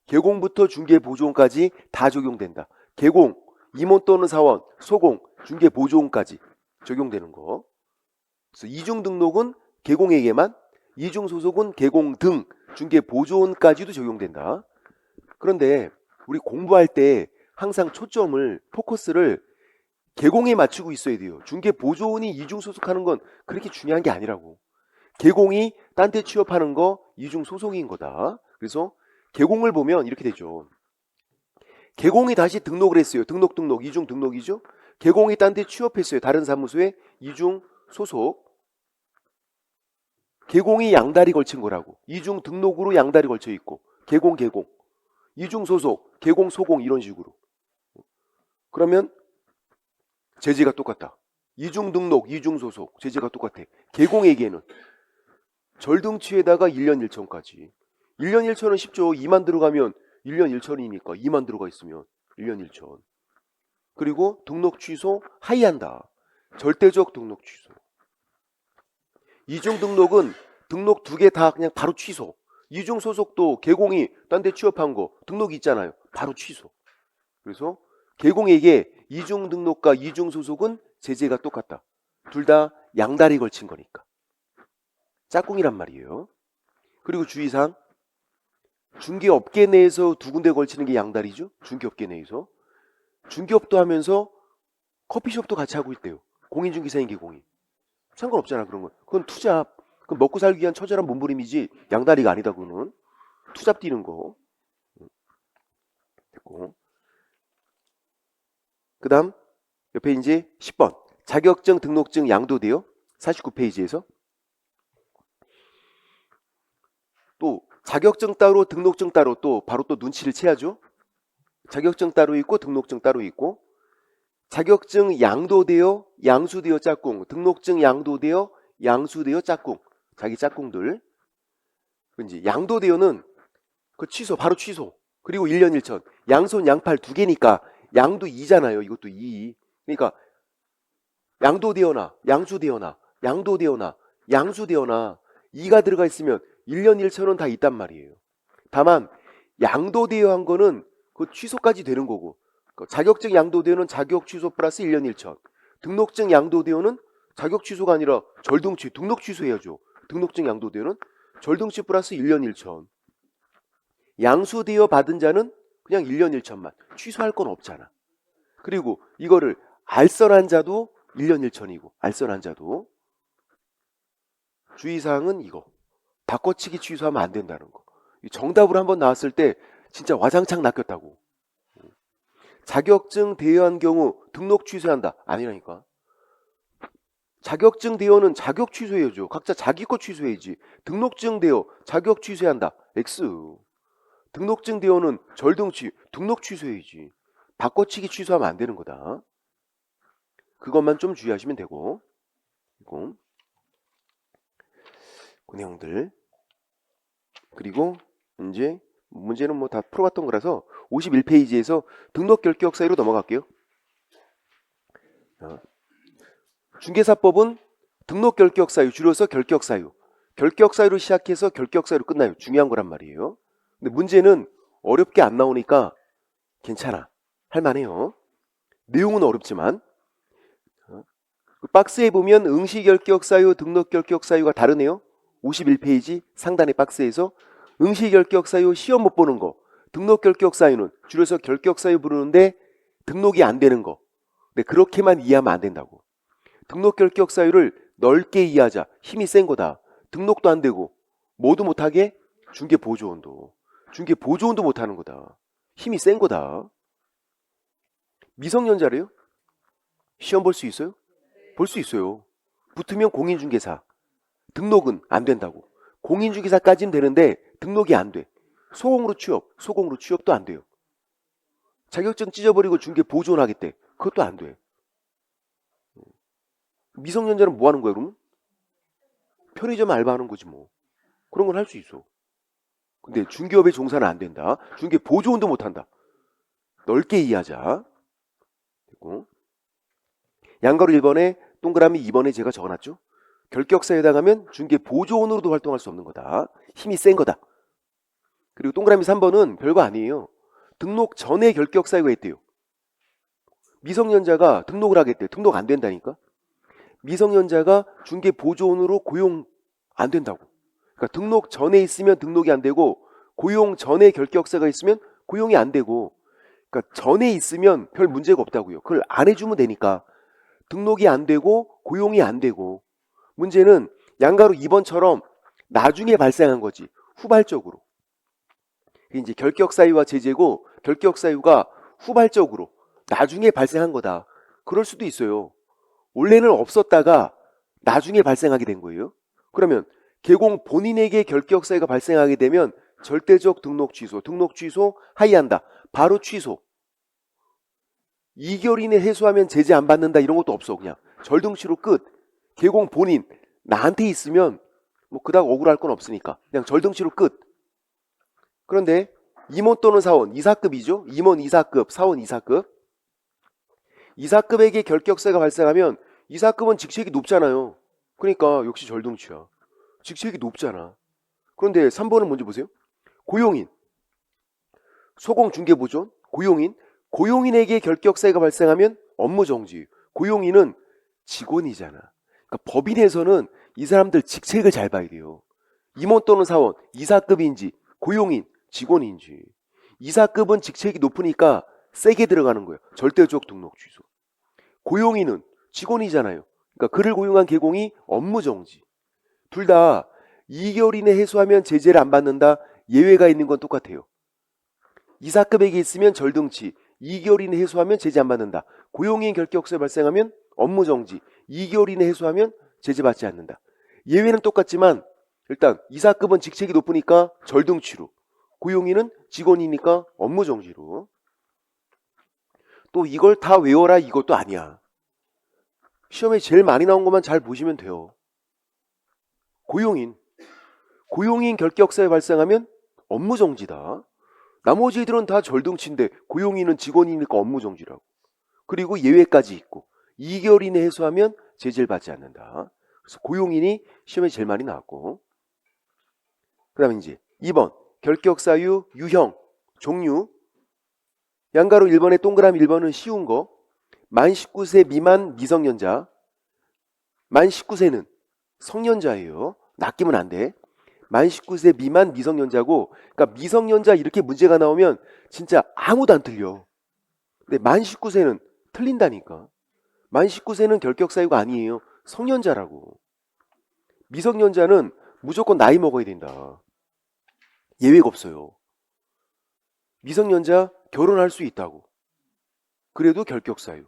개공부터 중개 보조원까지 다 적용된다. 개공, 임원 또는 사원, 소공, 중개 보조원까지 적용되는 거. 그래서 이중 등록은 개공에게만, 이중 소속은 개공 등, 중개 보조원까지도 적용된다. 그런데 우리 공부할 때 항상 초점을, 포커스를 개공에 맞추고 있어야 돼요. 중개 보조원이 이중 소속하는 건 그렇게 중요한 게 아니라고. 개공이 딴 데 취업하는 거 이중 소속인 거다. 그래서 개공을 보면 이렇게 되죠. 개공이 다시 등록을 했어요. 등록, 이중 등록이죠. 개공이 딴 데 취업했어요. 다른 사무소에 이중 소속. 개공이 양다리 걸친 거라고. 이중 등록으로 양다리 걸쳐 있고. 개공. 이중 소속, 계공, 소공 이런 식으로. 그러면 제재가 똑같다. 이중 등록, 이중 소속 제재가 똑같아. 계공에게는 절등치에다가 1년 1천까지. 1년 1천은 쉽죠. 2만 들어가면 1년 1천이니까 2만 들어가 있으면 1년 1천. 그리고 등록 취소 하이한다. 절대적 등록 취소. 이중 등록은 등록 2개 다 그냥 바로 취소. 이중 소속도 계공이 딴 데 취업한 거 등록 있잖아요. 바로 취소. 그래서 계공에게 이중 등록과 이중 소속은 제재가 똑같다. 둘 다 양다리 걸친 거니까. 짝꿍이란 말이에요. 그리고 주의사항. 중개업계 내에서 두 군데 걸치는 게 양다리죠. 중개업계 내에서. 중개업도 하면서 커피숍도 같이 하고 있대요. 공인중개사인 계공이. 상관없잖아 그런 건. 그건 투잡. 그건 먹고 살기 위한 처절한 몸부림이지 양다리가 아니다. 그거는. 투잡 뛰는 거. 됐고. 그 다음 옆에 이제 10번. 자격증 등록증 양도돼요. 49페이지에서. 또 자격증 따로 등록증 따로 또 바로 또 눈치를 채야죠. 자격증 따로 있고 등록증 따로 있고 자격증 양도되어 양수되어 짝꿍 등록증 양도되어 양수되어 짝꿍 자기 짝꿍들 이제 양도되어는 그 취소 바로 취소 그리고 1년 1천 양손 양팔 두 개니까 양도 2잖아요. 이것도 2 그러니까 양도되어나 양수되어나 양도되어나 양수되어나 2가 들어가 있으면 1년 1천은 다 있단 말이에요. 다만 양도되어 한 거는 그 취소까지 되는 거고 자격증 양도되어는 자격 취소 플러스 1년 1천 등록증 양도되어는 자격 취소가 아니라 절등취 등록 취소해야죠. 등록증 양도되어는 절등취 플러스 1년 1천 양수되어 받은 자는 그냥 1년 1천만 취소할 건 없잖아. 그리고 이거를 알선한 자도 1년 1천이고 알선한 자도 주의사항은 이거 바꿔치기 취소하면 안 된다는 거. 정답으로 한번 나왔을 때 진짜 와장창 낚였다고. 자격증 대여한 경우 등록 취소한다. 아니라니까. 자격증 대여는 자격 취소해야죠. 각자 자기 거 취소해야지. 등록증 대여 자격 취소한다. X. 등록증 대여는 절등취 등록 취소해야지. 바꿔치기 취소하면 안 되는 거다. 그것만 좀 주의하시면 되고. 그리고 그 내용들. 그리고 이제 문제는 뭐 다 풀어봤던 거라서 51페이지에서 등록 결격 사유로 넘어갈게요. 중개사법은 등록 결격 사유 줄여서 결격 사유. 결격 사유로 시작해서 결격 사유로 끝나요. 중요한 거란 말이에요. 근데 문제는 어렵게 안 나오니까 괜찮아. 할만해요. 내용은 어렵지만 박스에 보면 응시 결격 사유, 등록 결격 사유가 다르네요. 51페이지 상단의 박스에서 응시 결격 사유 시험 못 보는 거 등록 결격 사유는 줄여서 결격 사유 부르는데 등록이 안 되는 거 근데 그렇게만 이해하면 안 된다고. 등록 결격 사유를 넓게 이해하자. 힘이 센 거다. 등록도 안 되고 뭐도 못하게 중개 보조원도 못하는 거다. 힘이 센 거다. 미성년자래요? 시험 볼 수 있어요? 볼 수 있어요. 붙으면 공인중개사 등록은 안 된다고. 공인중개사까지는 되는데 등록이 안 돼. 소공으로 취업, 소공으로 취업도 안 돼요. 자격증 찢어버리고 중개 보조원 하겠대. 그것도 안 돼. 미성년자는 뭐 하는 거야 그러면? 편의점 알바하는 거지 뭐. 그런 건 할 수 있어. 근데 중개업에 종사는 안 된다. 중개 보조원도 못 한다. 넓게 이해하자. 됐고. 양가로 1번에 동그라미 2번에 제가 적어놨죠. 결격사에 해당하면 중개 보조원으로도 활동할 수 없는 거다. 힘이 센 거다. 그리고 동그라미 3번은 별거 아니에요. 등록 전에 결격사유가 있대요. 미성년자가 등록을 하겠대. 등록 안 된다니까. 미성년자가 중개 보조원으로 고용 안 된다고. 그러니까 등록 전에 있으면 등록이 안 되고 고용 전에 결격사가 있으면 고용이 안 되고 그러니까 전에 있으면 별 문제가 없다고요. 그걸 안 해주면 되니까 등록이 안 되고 고용이 안 되고 문제는 양가로 2번처럼 나중에 발생한 거지. 후발적으로. 이제 결격사유와 제재고 결격사유가 후발적으로 나중에 발생한 거다. 그럴 수도 있어요. 원래는 없었다가 나중에 발생하게 된 거예요. 그러면 개공 본인에게 결격사유가 발생하게 되면 절대적 등록 취소 하이한다. 바로 취소. 2개월 이내 해소하면 제재 안 받는다 이런 것도 없어. 그냥 절등치로 끝. 개공 본인 나한테 있으면 뭐 그닥 억울할 건 없으니까 그냥 절등치로 끝. 그런데 임원 또는 사원 이사급이죠. 임원 이사급, 사원 이사급. 이사급에게 결격사가 발생하면 이사급은 직책이 높잖아요. 그러니까 역시 절등치야. 직책이 높잖아. 그런데 3번은 먼저 보세요. 고용인, 소공중개보존, 고용인, 고용인에게 결격사유가 발생하면 업무정지. 고용인은 직원이잖아. 그러니까 법인에서는 이 사람들 직책을 잘 봐야 돼요. 임원 또는 사원, 이사급인지 고용인, 직원인지. 이사급은 직책이 높으니까 세게 들어가는 거예요. 절대적 등록 취소. 고용인은 직원이잖아요. 그러니까 그를 고용한 개공이 업무정지. 둘 다 2개월 이내 해소하면 제재를 안 받는다. 예외가 있는 건 똑같아요. 이사급에게 있으면 절등치, 2개월 이내 해소하면 제재 안 받는다. 고용인 결격사 발생하면 업무정지, 2개월 이내 해소하면 제재받지 않는다. 예외는 똑같지만 일단 이사급은 직책이 높으니까 절등치로, 고용인은 직원이니까 업무정지로. 또 이걸 다 외워라 이것도 아니야. 시험에 제일 많이 나온 것만 잘 보시면 돼요. 고용인 결격사에 발생하면 업무정지다. 나머지들은 다 절등치인데 고용인은 직원이니까 업무정지라고. 그리고 예외까지 있고 2개월 이내 해소하면 제재를 받지 않는다. 그래서 고용인이 시험에 제일 많이 나왔고, 그 다음에 이제 2번 결격사유 유형 종류. 양가로 1번에 동그라미 1번은 쉬운 거. 만 19세 미만 미성년자. 만 19세는 성년자예요. 낚이면 안 돼. 만 19세 미만 미성년자고, 그러니까 미성년자 이렇게 문제가 나오면 진짜 아무도 안 틀려. 근데 만 19세는 틀린다니까. 만 19세는 결격사유가 아니에요. 성년자라고. 미성년자는 무조건 나이 먹어야 된다. 예외가 없어요. 미성년자 결혼할 수 있다고. 그래도 결격사유.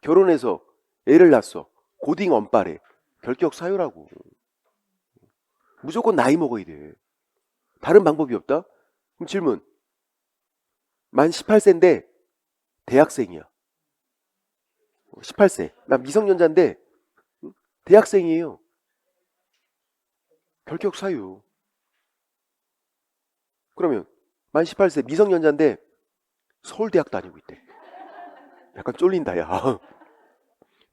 결혼해서 애를 낳았어. 고딩 언빨에 결격사유라고. 무조건 나이 먹어야 돼. 다른 방법이 없다? 그럼 질문. 만 18세인데 대학생이야. 18세. 나 미성년자인데 대학생이에요. 결격사유. 그러면 만 18세 미성년자인데 서울대학 다니고 있대. 약간 쫄린다 야.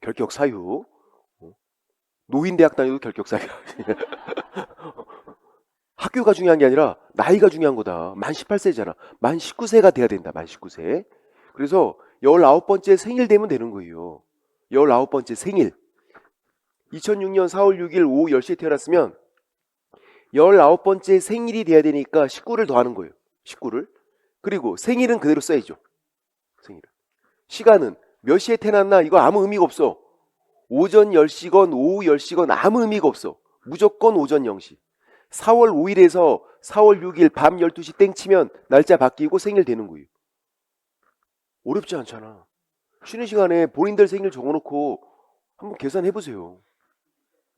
결격사유. 노인대학 다니도 결격사유. 학교가 중요한 게 아니라 나이가 중요한 거다. 만 18세잖아. 만 19세가 돼야 된다. 만 19세. 그래서 19번째 생일 되면 되는 거예요. 19번째 생일. 2006년 4월 6일 오후 10시에 태어났으면 19번째 생일이 돼야 되니까 19를 더하는 거예요. 19를. 그리고 생일은 그대로 써야죠. 생일은. 시간은 몇 시에 태어났나 이거 아무 의미가 없어. 오전 10시건 오후 10시건 아무 의미가 없어. 무조건 오전 0시. 4월 5일에서 4월 6일 밤 12시 땡 치면 날짜 바뀌고 생일 되는 거예요. 어렵지 않잖아. 쉬는 시간에 본인들 생일 적어놓고 한번 계산해보세요.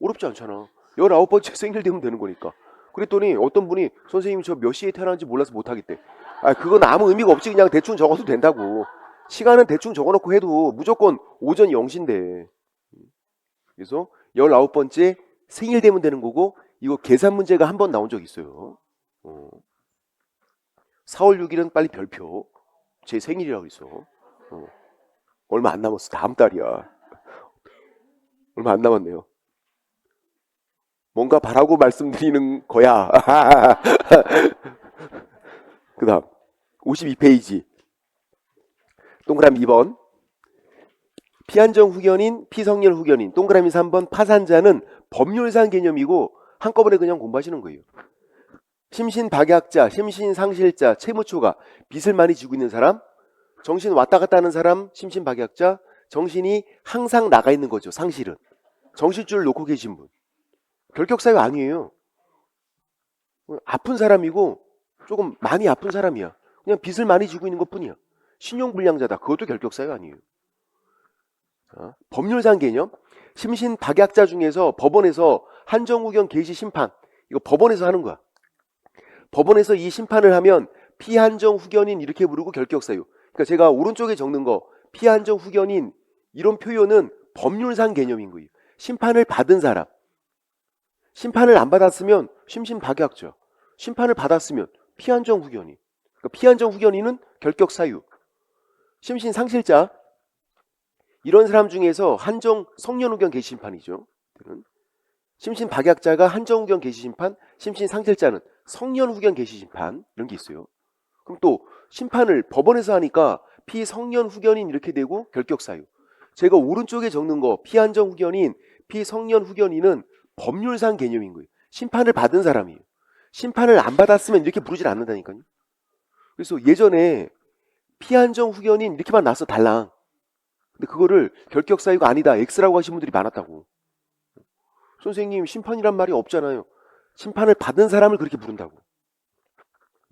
어렵지 않잖아. 19번째 생일 되면 되는 거니까. 그랬더니 어떤 분이 선생님 저 몇 시에 태어났는지 몰라서 못하겠대. 아 그건 아무 의미가 없지. 그냥 대충 적어도 된다고. 시간은 대충 적어놓고 해도 무조건 오전 0시인데. 그래서 19번째 생일 되면 되는 거고, 이거 계산 문제가 한 번 나온 적 있어요. 4월 6일은 빨리 별표. 제 생일이라고 있어. 얼마 안 남았어. 다음 달이야. 얼마 안 남았네요. 뭔가 바라고 말씀드리는 거야. 그 다음 52페이지 동그라미 2번 피한정 후견인, 피성렬 후견인. 동그라미 3번 파산자는 법률상 개념이고 한꺼번에 그냥 공부하시는 거예요. 심신박약자, 심신상실자, 채무초가. 빚을 많이 지고 있는 사람, 정신 왔다 갔다 하는 사람, 심신박약자. 정신이 항상 나가 있는 거죠. 상실은. 정신줄을 놓고 계신 분. 결격사유 아니에요. 아픈 사람이고 조금 많이 아픈 사람이야. 그냥 빚을 많이 지고 있는 것뿐이야. 신용불량자다. 그것도 결격사유 아니에요. 자, 법률상 개념. 심신박약자 중에서 법원에서 한정후견 개시 심판. 이거 법원에서 하는 거야. 법원에서 이 심판을 하면 피한정 후견인 이렇게 부르고 결격사유. 그러니까 제가 오른쪽에 적는 거 피한정 후견인 이런 표현은 법률상 개념인 거예요. 심판을 받은 사람. 심판을 안 받았으면 심신박약죄. 심판을 받았으면 피한정 후견인. 그러니까 피한정 후견인은 결격사유. 심신상실자. 이런 사람 중에서 한정 성년후견 개시심판이죠. 심신박약자가 한정후견 개시심판, 심신상실자는 성년후견 개시심판 이런 게 있어요. 그럼 또 심판을 법원에서 하니까 피성년후견인 이렇게 되고 결격사유. 제가 오른쪽에 적는 거 피한정후견인, 피성년후견인은 법률상 개념인 거예요. 심판을 받은 사람이에요. 심판을 안 받았으면 이렇게 부르질 않는다니까요. 그래서 예전에 피한정후견인 이렇게만 나서 달랑. 근데 그거를 결격사유가 아니다. X라고 하신 분들이 많았다고. 선생님 심판이란 말이 없잖아요. 심판을 받은 사람을 그렇게 부른다고.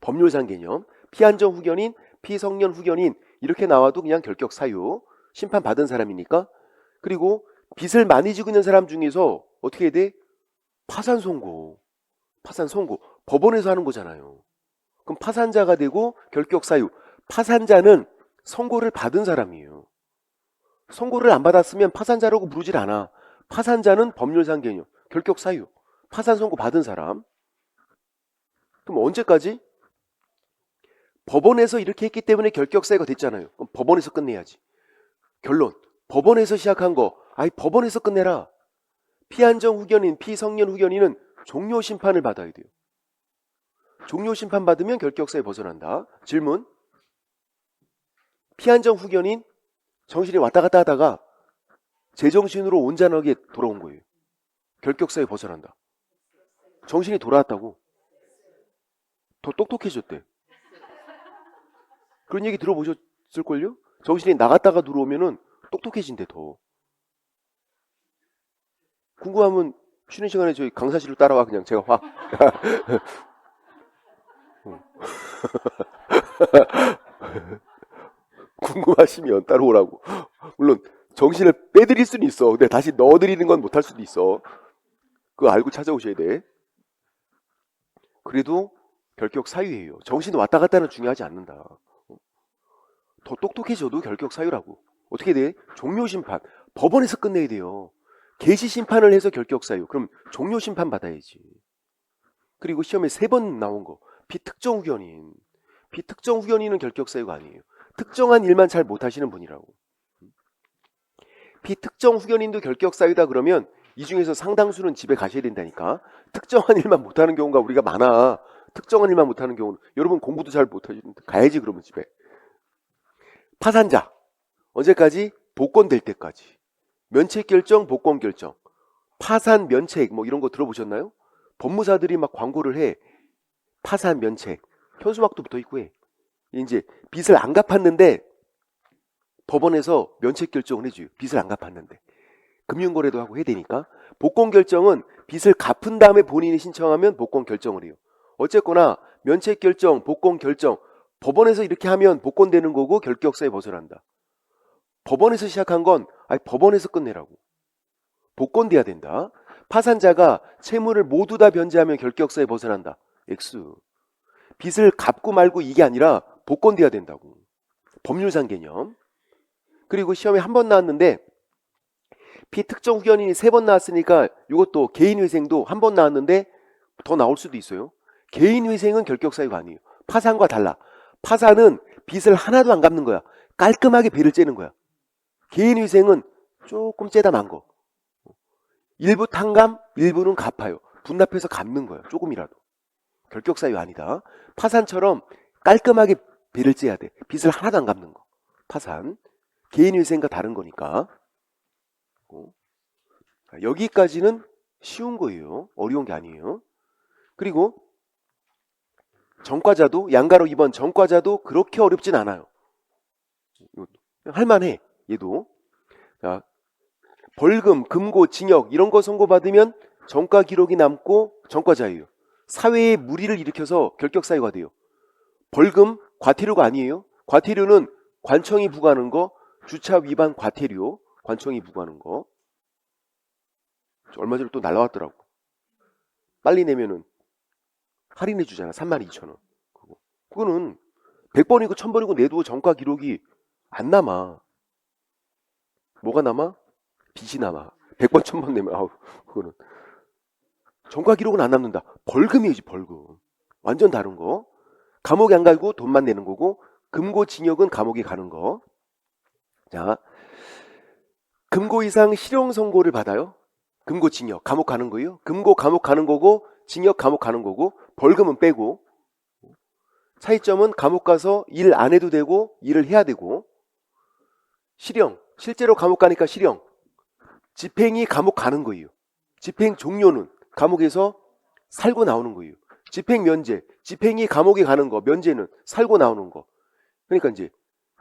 법률상 개념. 피한정 후견인, 피성년 후견인 이렇게 나와도 그냥 결격사유. 심판 받은 사람이니까. 그리고 빚을 많이 지고 있는 사람 중에서 어떻게 해야 돼? 파산 선고. 파산 선고. 법원에서 하는 거잖아요. 그럼 파산자가 되고 결격사유. 파산자는 선고를 받은 사람이에요. 선고를 안 받았으면 파산자라고 부르질 않아. 파산자는 법률상 개념, 결격사유, 파산 선고 받은 사람. 그럼 언제까지? 법원에서 이렇게 했기 때문에 결격사유가 됐잖아요. 그럼 법원에서 끝내야지. 결론, 법원에서 시작한 거, 아이 법원에서 끝내라. 피한정 후견인, 피성년 후견인은 종료 심판을 받아야 돼요. 종료 심판 받으면 결격사유 벗어난다. 질문, 피한정 후견인 정신이 왔다 갔다 하다가 제정신으로 온전하게 돌아온 거예요. 결격사유 벗어난다. 정신이 돌아왔다고. 더 똑똑해졌대. 그런 얘기 들어보셨을걸요? 정신이 나갔다가 들어오면은 똑똑해진대 더. 궁금하면 쉬는 시간에 저희 강사실로 따라와. 그냥 제가 확. 궁금하시면 따라오라고. 물론 정신을 빼드릴 수는 있어. 근데 다시 넣어드리는 건 못할 수도 있어. 그거 알고 찾아오셔야 돼. 그래도 결격 사유예요. 정신 왔다 갔다는 중요하지 않는다. 더 똑똑해져도 결격 사유라고. 어떻게 돼? 종료 심판. 법원에서 끝내야 돼요. 개시 심판을 해서 결격 사유. 그럼 종료 심판 받아야지. 그리고 시험에 3번 나온 거. 비특정 후견인. 비특정 후견인은 결격 사유가 아니에요. 특정한 일만 잘 못하시는 분이라고. 비특정 후견인도 결격 사유다 그러면 이 중에서 상당수는 집에 가셔야 된다니까. 특정한 일만 못하는 경우가 우리가 많아. 특정한 일만 못하는 경우는 여러분 공부도 잘 못하시는데 가야지 그러면 집에. 파산자 언제까지? 복권될 때까지. 면책결정, 복권결정, 파산, 면책 뭐 이런 거 들어보셨나요? 법무사들이 막 광고를 해. 파산, 면책, 현수막도 붙어있고 해. 이제 빚을 안 갚았는데 법원에서 면책결정을 해줘요. 빚을 안 갚았는데. 금융거래도 하고 해야 되니까. 복권결정은 빚을 갚은 다음에 본인이 신청하면 복권결정을 해요. 어쨌거나 면책결정, 복권결정, 법원에서 이렇게 하면 복권되는 거고 결격사에 벗어난다. 법원에서 시작한 건 법원에서 끝내라고. 복권돼야 된다. 파산자가 채무를 모두 다 변제하면 결격사에 벗어난다. X. 빚을 갚고 말고 이게 아니라 복권돼야 된다고. 법률상 개념. 그리고 시험에 한 번 나왔는데 피특정 후견인이 3번 나왔으니까 이것도 개인위생도 한 번 나왔는데 더 나올 수도 있어요. 개인위생은 결격사유가 아니에요. 파산과 달라. 파산은 빚을 하나도 안 갚는 거야. 깔끔하게 배를 째는 거야. 개인위생은 조금 째다 만 거. 일부 탕감, 일부는 갚아요. 분납해서 갚는 거예요. 조금이라도. 결격사유 아니다. 파산처럼 깔끔하게 배를 째야 돼. 빚을 하나도 안 갚는 거. 파산. 개인위생과 다른 거니까. 여기까지는 쉬운 거예요. 어려운 게 아니에요. 그리고 전과자도 양가로 2번 전과자도 그렇게 어렵진 않아요. 할만해. 얘도. 자, 벌금, 금고, 징역 이런 거 선고받으면 전과 기록이 남고 전과자예요. 사회에 무리를 일으켜서 결격사유가 돼요. 벌금, 과태료가 아니에요. 과태료는 관청이 부과하는 거, 주차 위반 과태료, 관청이 부과하는 거. 얼마 전에 또 날라왔더라고. 빨리 내면은 할인해 주잖아. 32,000원. 그거는 100번이고 1000번이고 내도 정가 기록이 안 남아. 뭐가 남아? 빚이 남아. 100번 1000번 내면 아우 그거는 정가 기록은 안 남는다. 벌금이지 벌금. 완전 다른 거. 감옥에 안 가고 돈만 내는 거고 금고징역은 감옥에 가는 거. 자, 금고 이상 실형 선고를 받아요. 금고징역 감옥 가는 거예요. 금고 감옥 가는 거고 징역 감옥 가는 거고 벌금은 빼고. 차이점은 감옥 가서 일 안 해도 되고 일을 해야 되고 실형 실제로 감옥 가니까 실형 집행이 감옥 가는 거예요. 집행 종료는 감옥에서 살고 나오는 거예요. 집행 면제 집행이 감옥에 가는 거 면제는 살고 나오는 거. 그러니까 이제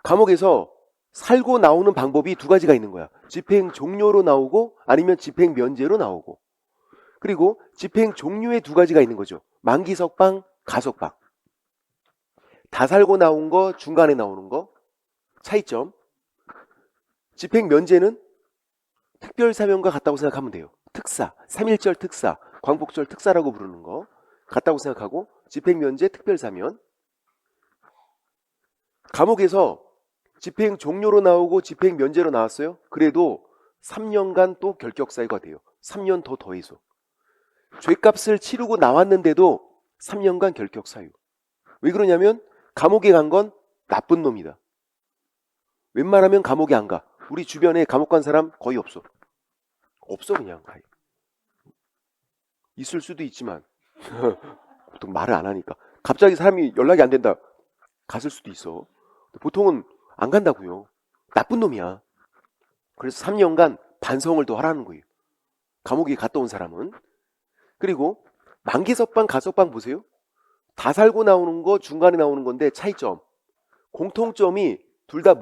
감옥에서 살고 나오는 방법이 두 가지가 있는 거야. 집행 종료로 나오고 아니면 집행 면제로 나오고. 그리고 집행 종류의 두 가지가 있는 거죠. 만기 석방, 가석방. 다 살고 나온 거, 중간에 나오는 거. 차이점. 집행 면제는 특별 사면과 같다고 생각하면 돼요. 특사, 3.1절 특사, 광복절 특사라고 부르는 거. 같다고 생각하고 집행 면제, 특별 사면. 감옥에서 집행 종료로 나오고 집행 면제로 나왔어요. 그래도 3년간 또 결격 사유가 돼요. 3년 더 더해서. 죄값을 치르고 나왔는데도 3년간 결격 사유. 왜 그러냐면 감옥에 간 건 나쁜 놈이다. 웬만하면 감옥에 안 가. 우리 주변에 감옥 간 사람 거의 없어. 없어 그냥. 있을 수도 있지만 보통 말을 안 하니까. 갑자기 사람이 연락이 안 된다. 갔을 수도 있어. 보통은 안 간다고요. 나쁜 놈이야. 그래서 3년간 반성을 더 하라는 거예요. 감옥에 갔다 온 사람은. 그리고 만기 석방, 가석방 보세요. 다 살고 나오는 거, 중간에 나오는 건데 차이점. 공통점이 둘 다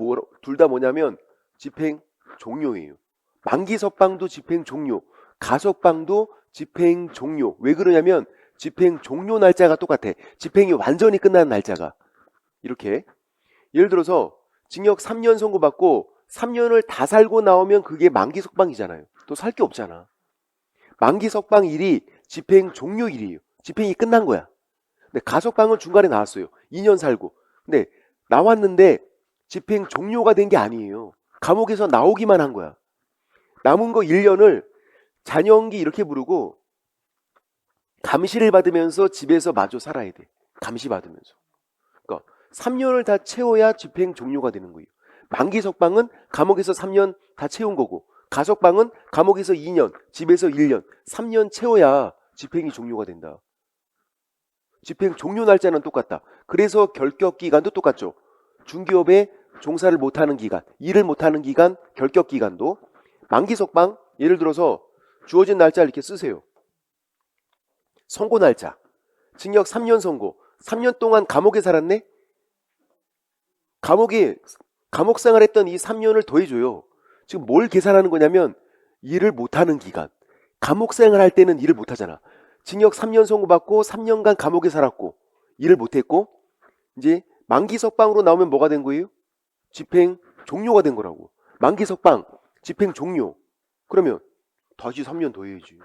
뭐냐면 집행 종료예요. 만기 석방도 집행 종료, 가석방도 집행 종료. 왜 그러냐면 집행 종료 날짜가 똑같아. 집행이 완전히 끝나는 날짜가. 이렇게. 예를 들어서 징역 3년 선고받고 3년을 다 살고 나오면 그게 만기 석방이잖아요. 또 살 게 없잖아. 만기 석방일이 집행 종료일이에요. 집행이 끝난 거야. 근데 가석방은 중간에 나왔어요. 2년 살고. 근데 나왔는데 집행 종료가 된 게 아니에요. 감옥에서 나오기만 한 거야. 남은 거 1년을 잔영기 이렇게 부르고 감시를 받으면서 집에서 마저 살아야 돼. 감시 받으면서. 그러니까 3년을 다 채워야 집행 종료가 되는 거예요. 만기 석방은 감옥에서 3년 다 채운 거고 가석방은 감옥에서 2년, 집에서 1년, 3년 채워야 집행이 종료가 된다. 집행 종료 날짜는 똑같다. 그래서 결격 기간도 똑같죠. 중기업에 종사를 못하는 기간, 일을 못하는 기간, 결격 기간도. 만기 석방, 예를 들어서 주어진 날짜를 이렇게 쓰세요. 선고 날짜, 징역 3년 선고, 3년 동안 감옥에 살았네? 감옥 생활했던 이 3년을 더해줘요. 지금 뭘 계산하는 거냐면 일을 못하는 기간. 감옥 생활할 때는 일을 못하잖아. 징역 3년 선고받고 3년간 감옥에 살았고 일을 못했고 이제 만기 석방으로 나오면 뭐가 된 거예요? 집행 종료가 된 거라고. 만기 석방, 집행 종료. 그러면 다시 3년 더 해야지.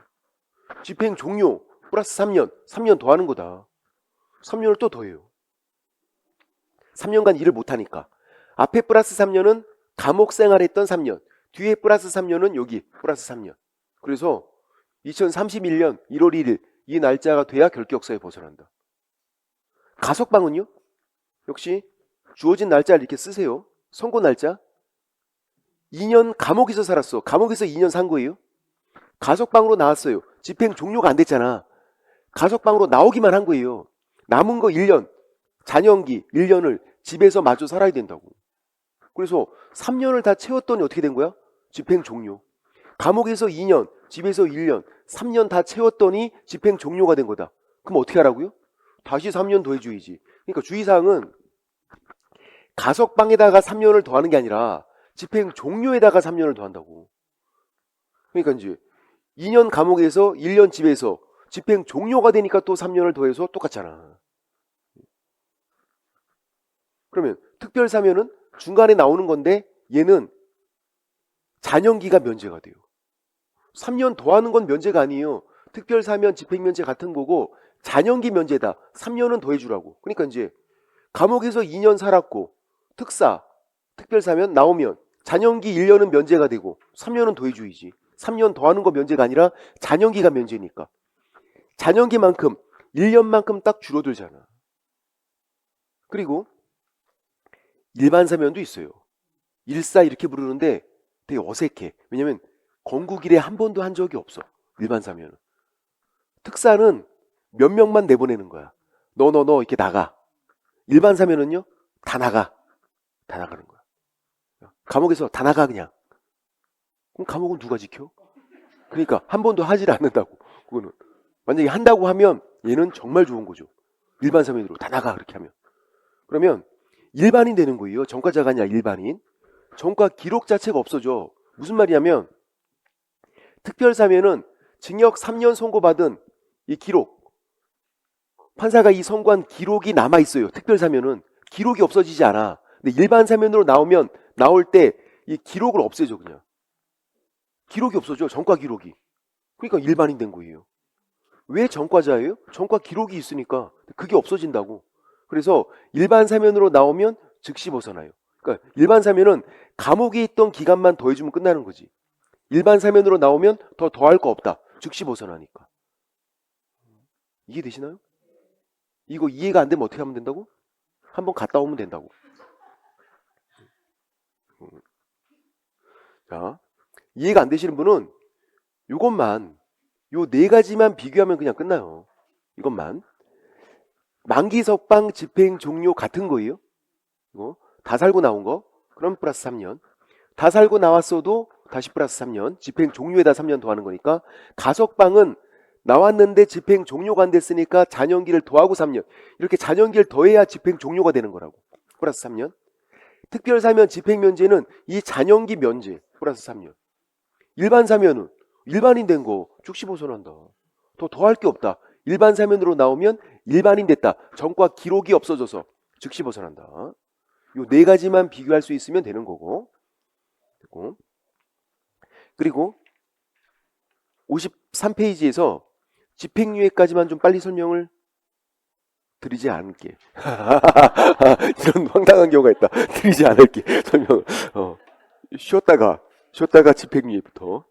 집행 종료 플러스 3년, 3년 더 하는 거다. 3년을 또 더해요. 3년간 일을 못하니까. 앞에 플러스 3년은 감옥 생활했던 3년, 뒤에 플러스 3년은 여기 플러스 3년. 그래서 2031년 1월 1일 이 날짜가 돼야 결격사에 벗어난다. 가석방은요? 역시 주어진 날짜를 이렇게 쓰세요. 선고 날짜. 2년 감옥에서 살았어. 감옥에서 2년 산 거예요. 가석방으로 나왔어요. 집행 종료가 안 됐잖아. 가석방으로 나오기만 한 거예요. 남은 거 1년, 잔영기 1년을 집에서 마저 살아야 된다고. 그래서 3년을 다 채웠더니 어떻게 된 거야? 집행 종료. 감옥에서 2년, 집에서 1년, 3년 다 채웠더니 집행 종료가 된 거다. 그럼 어떻게 하라고요? 다시 3년 더 해줘야지. 그러니까 주의사항은 가석방에다가 3년을 더하는 게 아니라 집행 종료에다가 3년을 더한다고. 그러니까 이제 2년 감옥에서 1년 집에서 집행 종료가 되니까 또 3년을 더해서 똑같잖아. 그러면 특별사면은 중간에 나오는 건데 얘는 잔영기가 면제가 돼요. 3년 더하는 건 면제가 아니에요. 특별사면, 집행면제 같은 거고 잔연기 면제다. 3년은 더해주라고. 그러니까 이제 감옥에서 2년 살았고 특사, 특별사면 나오면 잔연기 1년은 면제가 되고 3년은 더해주이지. 3년 더하는 거 면제가 아니라 잔연기가 면제니까. 잔연기만큼 1년만큼 딱 줄어들잖아. 그리고 일반 사면도 있어요. 일사 이렇게 부르는데 되게 어색해. 왜냐면 건국 이래 한 번도 한 적이 없어. 일반 사면은. 특사는 몇 명만 내보내는 거야. 너 이렇게 나가. 일반 사면은요 다 나가. 다 나가는 거야. 감옥에서 다 나가 그냥. 그럼 감옥은 누가 지켜? 그러니까 한 번도 하질 않는다고. 그거는 만약에 한다고 하면 얘는 정말 좋은 거죠. 일반 사면으로 다 나가 그렇게 하면. 그러면 일반인 되는 거예요. 전과자가 아니라 일반인. 전과 기록 자체가 없어져. 무슨 말이냐면 특별사면은 징역 3년 선고받은 이 기록, 판사가 이 선고한 기록이 남아있어요. 특별사면은 기록이 없어지지 않아. 근데 일반 사면으로 나올 때 이 기록을 없애줘 그냥. 기록이 없어져. 전과 기록이. 그러니까 일반인 된 거예요. 왜 전과자예요? 전과 기록이 있으니까 그게 없어진다고. 그래서 일반 사면으로 나오면 즉시 벗어나요. 그러니까 일반 사면은 감옥에 있던 기간만 더해주면 끝나는 거지. 일반 사면으로 나오면 더할 거 없다. 즉시 벗어나니까. 이해되시나요? 이거 이해가 안 되면 어떻게 하면 된다고? 한번 갔다 오면 된다고. 자, 이해가 안 되시는 분은 요것만, 요 네 가지만 비교하면 그냥 끝나요. 이것만. 만기 석방 집행 종료 같은 거예요. 이거 다 살고 나온 거. 그럼 플러스 3년. 다 살고 나왔어도 다시 플러스 3년. 집행 종료에다 3년 더하는 거니까. 가석방은 나왔는데 집행 종료가 안 됐으니까 잔연기를 더하고 3년. 이렇게 잔연기를 더해야 집행 종료가 되는 거라고. 플러스 3년. 특별사면 집행면제는 이 잔연기 면제. 플러스 3년. 일반 사면은 일반인 된 거 즉시 벗어난다. 더할 게 없다. 일반 사면으로 나오면 일반인 됐다. 전과 기록이 없어져서 즉시 벗어난다. 요 네 가지만 비교할 수 있으면 되는 거고. 그리고 53페이지에서 집행유예까지만 좀 빨리 설명을 드리지 않을게. 이런 황당한 경우가 있다. 드리지 않을게. 설명을. 쉬었다가 집행유예부터.